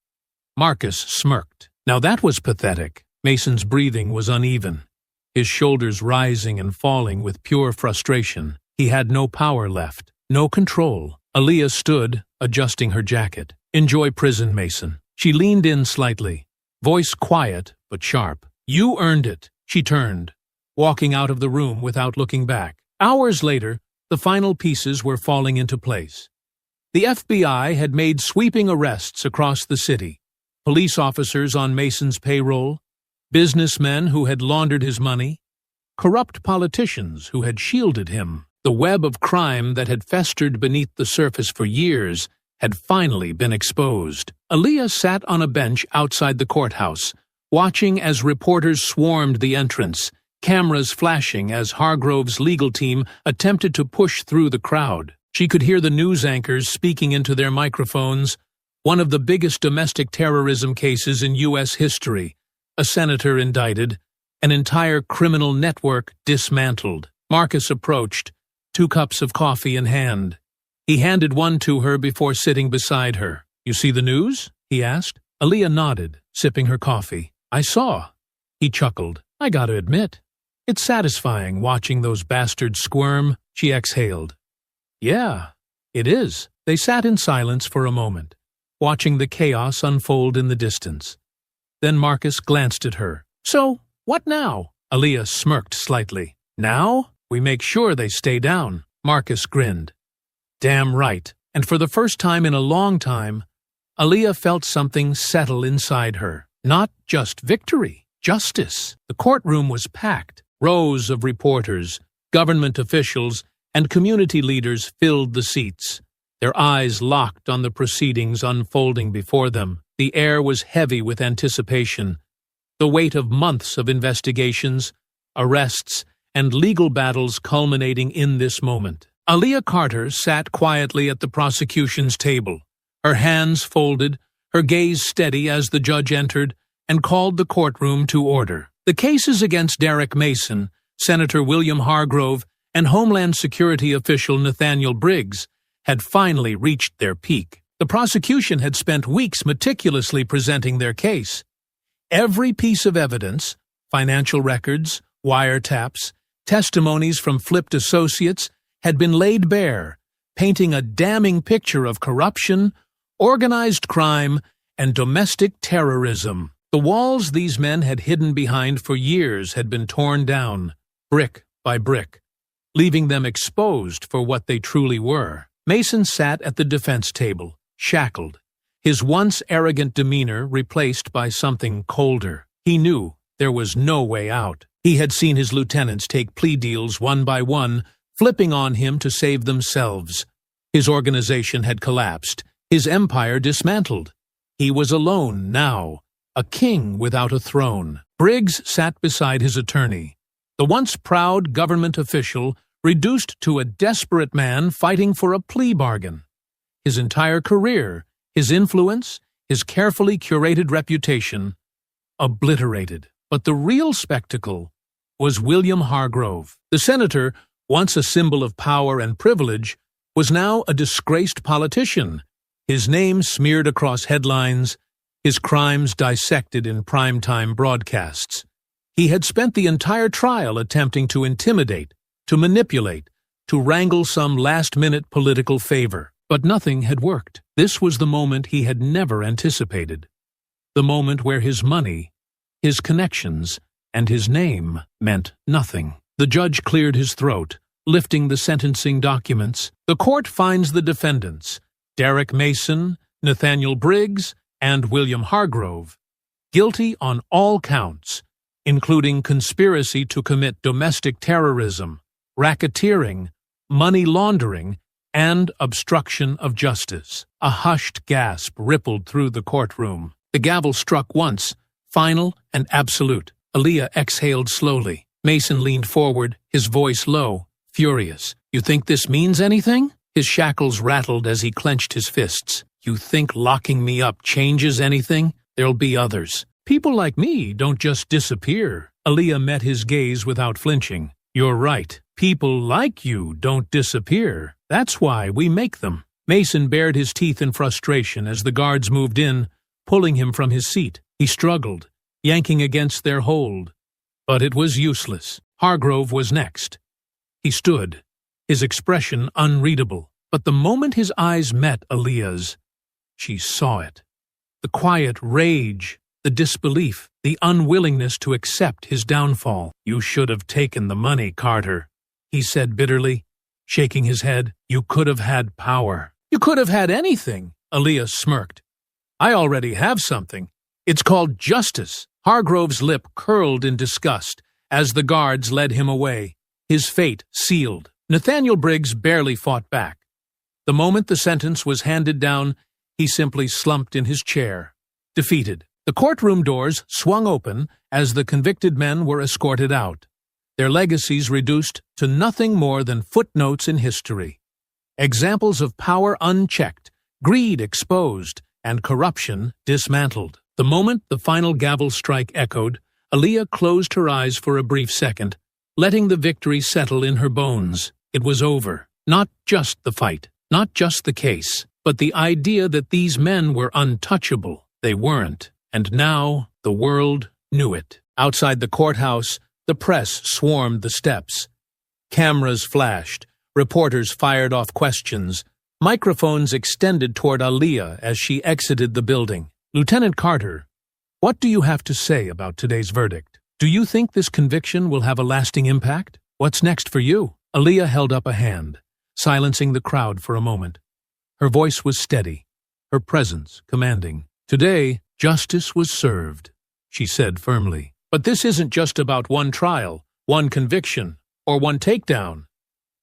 Marcus smirked. Now that was pathetic. Mason's breathing was uneven, his shoulders rising and falling with pure frustration. He had no power left, no control. Aaliyah stood, adjusting her jacket. Enjoy prison, Mason. She leaned in slightly, voice quiet but sharp. You earned it. She turned, walking out of the room without looking back. Hours later, the final pieces were falling into place. The FBI had made sweeping arrests across the city. Police officers on Mason's payroll, businessmen who had laundered his money, corrupt politicians who had shielded him. The web of crime that had festered beneath the surface for years had finally been exposed. Aaliyah sat on a bench outside the courthouse, watching as reporters swarmed the entrance, cameras flashing as Hargrove's legal team attempted to push through the crowd. She could hear the news anchors speaking into their microphones. One of the biggest domestic terrorism cases in U.S. history, a senator indicted, an entire criminal network dismantled. Marcus approached, 2 cups of coffee in hand. He handed one to her before sitting beside her. You see the news? He asked. Aaliyah nodded, sipping her coffee. I saw. He chuckled. I gotta admit, it's satisfying watching those bastards squirm. She exhaled. Yeah, it is. They sat in silence for a moment, watching the chaos unfold in the distance. Then Marcus glanced at her. So, what now? Aaliyah smirked slightly. Now, we make sure they stay down. Marcus grinned. Damn right. And for the first time in a long time, Aaliyah felt something settle inside her. Not just victory, justice. The courtroom was packed. Rows of reporters, government officials, and community leaders filled the seats, their eyes locked on the proceedings unfolding before them. The air was heavy with anticipation, the weight of months of investigations, arrests, and legal battles culminating in this moment. Aaliyah Carter sat quietly at the prosecution's table, her hands folded, her gaze steady as the judge entered and called the courtroom to order. The cases against Derek Mason, Senator William Hargrove, and Homeland Security official Nathaniel Briggs had finally reached their peak. The prosecution had spent weeks meticulously presenting their case. Every piece of evidence, financial records, wiretaps, testimonies from flipped associates, had been laid bare, painting a damning picture of corruption, organized crime, and domestic terrorism. The walls these men had hidden behind for years had been torn down, brick by brick, leaving them exposed for what they truly were. Mason sat at the defense table, shackled, his once arrogant demeanor replaced by something colder. He knew there was no way out. He had seen his lieutenants take plea deals one by one, flipping on him to save themselves. His organization had collapsed, his empire dismantled. He was alone now, a king without a throne. Briggs sat beside his attorney, the once proud government official reduced to a desperate man fighting for a plea bargain. His entire career, his influence, his carefully curated reputation, obliterated. But the real spectacle was William Hargrove. The senator, once a symbol of power and privilege, was now a disgraced politician, his name smeared across headlines, his crimes dissected in primetime broadcasts. He had spent the entire trial attempting to intimidate, to manipulate, to wrangle some last-minute political favor. But nothing had worked. This was the moment he had never anticipated. The moment where his money, his connections, and his name meant nothing. The judge cleared his throat, lifting the sentencing documents. The court finds the defendants, Derek Mason, Nathaniel Briggs, and William Hargrove, guilty on all counts, including conspiracy to commit domestic terrorism, racketeering, money laundering, and obstruction of justice. A hushed gasp rippled through the courtroom. The gavel struck once, final and absolute. Aaliyah exhaled slowly. Mason leaned forward, his voice low, furious. "You think this means anything?" His shackles rattled as he clenched his fists. "You think locking me up changes anything? There'll be others. People like me don't just disappear." Aaliyah met his gaze without flinching. "You're right. People like you don't disappear. That's why we make them." Mason bared his teeth in frustration as the guards moved in, pulling him from his seat. He struggled, yanking against their hold. But it was useless. Hargrove was next. He stood, his expression unreadable. But the moment his eyes met Aaliyah's, she saw it. The quiet rage, the disbelief, the unwillingness to accept his downfall. "You should have taken the money, Carter," he said bitterly, shaking his head. "You could have had power." "You could have had anything," Aaliyah smirked. "I already have something. It's called justice." Hargrove's lip curled in disgust as the guards led him away, his fate sealed. Nathaniel Briggs barely fought back. The moment the sentence was handed down, he simply slumped in his chair, defeated. The courtroom doors swung open as the convicted men were escorted out, their legacies reduced to nothing more than footnotes in history. Examples of power unchecked, greed exposed, and corruption dismantled. The moment the final gavel strike echoed, Aaliyah closed her eyes for a brief second, letting the victory settle in her bones. It was over. Not just the fight, not just the case, but the idea that these men were untouchable. They weren't. And now the world knew it. Outside the courthouse, the press swarmed the steps. Cameras flashed. Reporters fired off questions. Microphones extended toward Aaliyah as she exited the building. "Lieutenant Carter, what do you have to say about today's verdict? Do you think this conviction will have a lasting impact? What's next for you?" Aaliyah held up a hand, silencing the crowd for a moment. Her voice was steady, her presence commanding. "Today, justice was served," she said firmly. "But this isn't just about one trial, one conviction, or one takedown.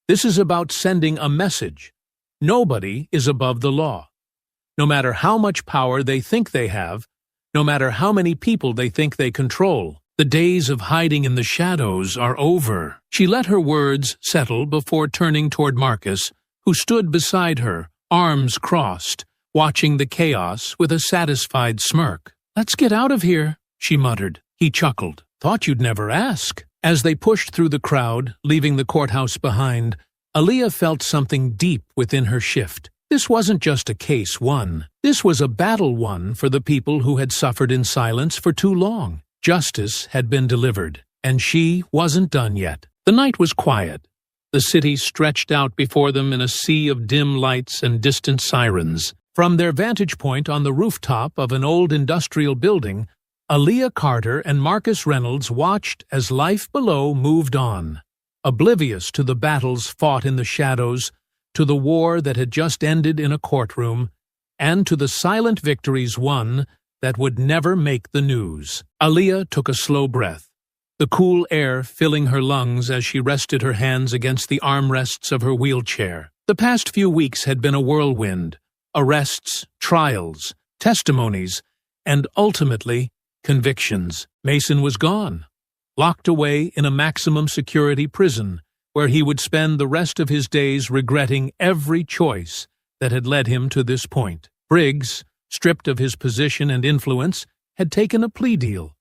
This is about sending a message. Nobody is above the law. No matter how much power they think they have, no matter how many people they think they control, the days of hiding in the shadows are over." She let her words settle before turning toward Marcus, who stood beside her, arms crossed, watching the chaos with a satisfied smirk. "Let's get out of here," she muttered. He chuckled. "Thought you'd never ask." As they pushed through the crowd, leaving the courthouse behind, Aaliyah felt something deep within her shift. This wasn't just a case won. This was a battle won for the people who had suffered in silence for too long. Justice had been delivered, and she wasn't done yet. The night was quiet. The city stretched out before them in a sea of dim lights and distant sirens. From their vantage point on the rooftop of an old industrial building, Aaliyah Carter and Marcus Reynolds watched as life below moved on, oblivious to the battles fought in the shadows, to the war that had just ended in a courtroom, and to the silent victories won that would never make the news. Aaliyah took a slow breath, the cool air filling her lungs as she rested her hands against the armrests of her wheelchair. The past few weeks had been a whirlwind. Arrests, trials, testimonies, and ultimately, convictions. Mason was gone, locked away in a maximum security prison, where he would spend the rest of his days regretting every choice that had led him to this point. Briggs, stripped of his position and influence, had taken a plea deal,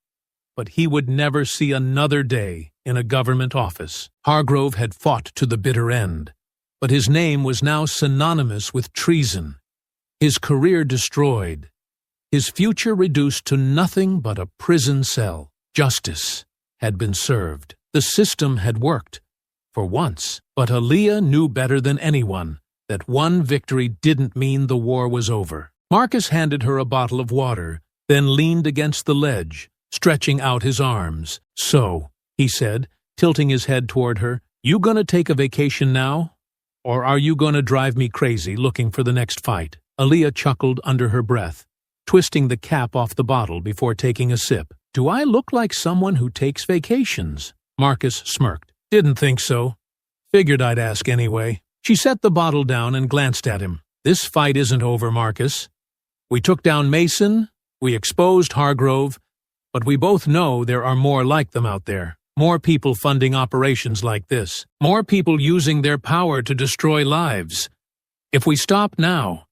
but he would never see another day in a government office. Hargrove had fought to the bitter end, but his name was now synonymous with treason. His career destroyed, his future reduced to nothing but a prison cell. Justice had been served. The system had worked. For once, but Aaliyah knew better than anyone that one victory didn't mean the war was over. Marcus handed her a bottle of water, then leaned against the ledge, stretching out his arms. "So," he said, tilting his head toward her, You gonna take a vacation now? Or are you gonna drive me crazy looking for the next fight? Aaliyah chuckled under her breath, twisting the cap off the bottle before taking a sip. Do I look like someone who takes vacations? Marcus smirked. Didn't think so. Figured I'd ask anyway. She set the bottle down and glanced at him. This fight isn't over, Marcus. We took down Mason, we exposed Hargrove, but we both know there are more like them out there. More people funding operations like this. More people using their power to destroy lives. If we stop now,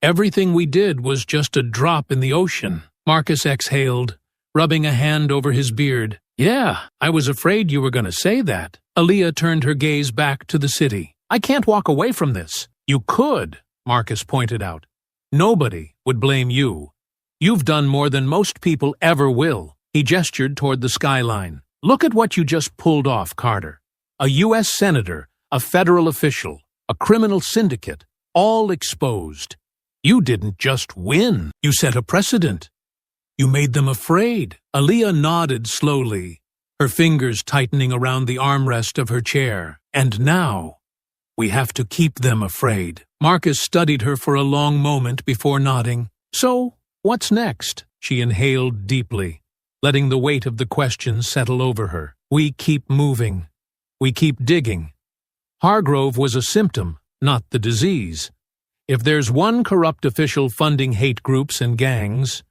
everything we did was just a drop in the ocean. Marcus exhaled, rubbing a hand over his beard. Yeah, I was afraid you were going to say that. Aaliyah turned her gaze back to the city. I can't walk away from this. You could, Marcus pointed out. Nobody would blame you. You've done more than most people ever will. He gestured toward the skyline. Look at what you just pulled off, Carter. A U.S. senator, a federal official, a criminal syndicate, all exposed. You didn't just win. You set a precedent. You made them afraid. Aaliyah nodded slowly, her fingers tightening around the armrest of her chair. And now, we have to keep them afraid. Marcus studied her for a long moment before nodding. So, what's next? She inhaled deeply, letting the weight of the question settle over her. We keep moving. We keep digging. Hargrove was a symptom, not the disease. If there's one corrupt official funding hate groups and gangs,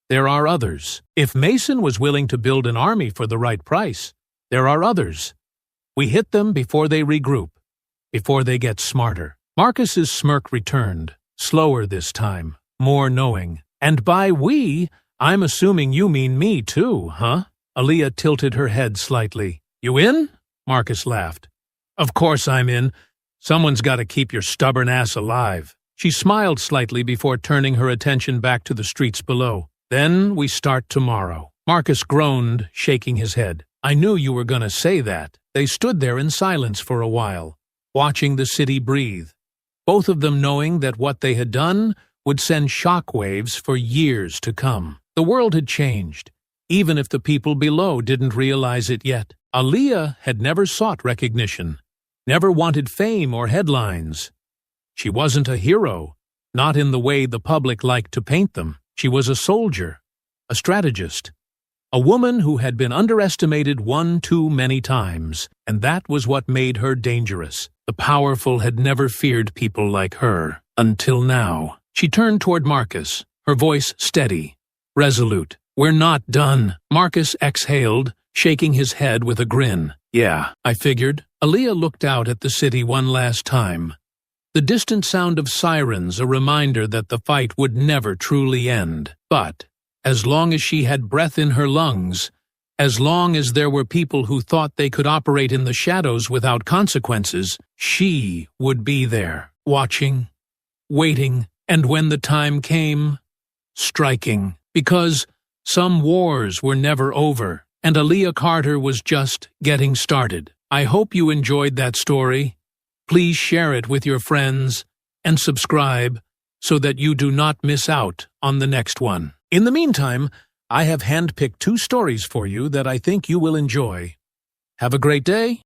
there are others. If Mason was willing to build an army for the right price, there are others. We hit them before they regroup, before they get smarter. Marcus's smirk returned, slower this time, more knowing. And by we, I'm assuming you mean me too, huh? Aaliyah tilted her head slightly. You in? Marcus laughed. Of course I'm in. Someone's got to keep your stubborn ass alive. She smiled slightly before turning her attention back to the streets below. Then we start tomorrow. Marcus groaned, shaking his head. I knew you were going to say that. They stood there in silence for a while, watching the city breathe, both of them knowing that what they had done would send shockwaves for years to come. The world had changed, even if the people below didn't realize it yet. Aaliyah had never sought recognition, never wanted fame or headlines. She wasn't a hero, not in the way the public liked to paint them. She was a soldier, a strategist, a woman who had been underestimated one too many times, and that was what made her dangerous. The powerful had never feared people like her, until now. She turned toward Marcus, her voice steady, resolute. We're not done. Marcus exhaled, shaking his head with a grin. Yeah, I figured. Aaliyah looked out at the city one last time. The distant sound of sirens a reminder that the fight would never truly end. But, as long as she had breath in her lungs, as long as there were people who thought they could operate in the shadows without consequences, she would be there, watching, waiting, and when the time came, striking. Because some wars were never over, and Aaliyah Carter was just getting started. I hope you enjoyed that story. Please share it with your friends and subscribe so that you do not miss out on the next one. In the meantime, I have handpicked 2 stories for you that I think you will enjoy. Have a great day.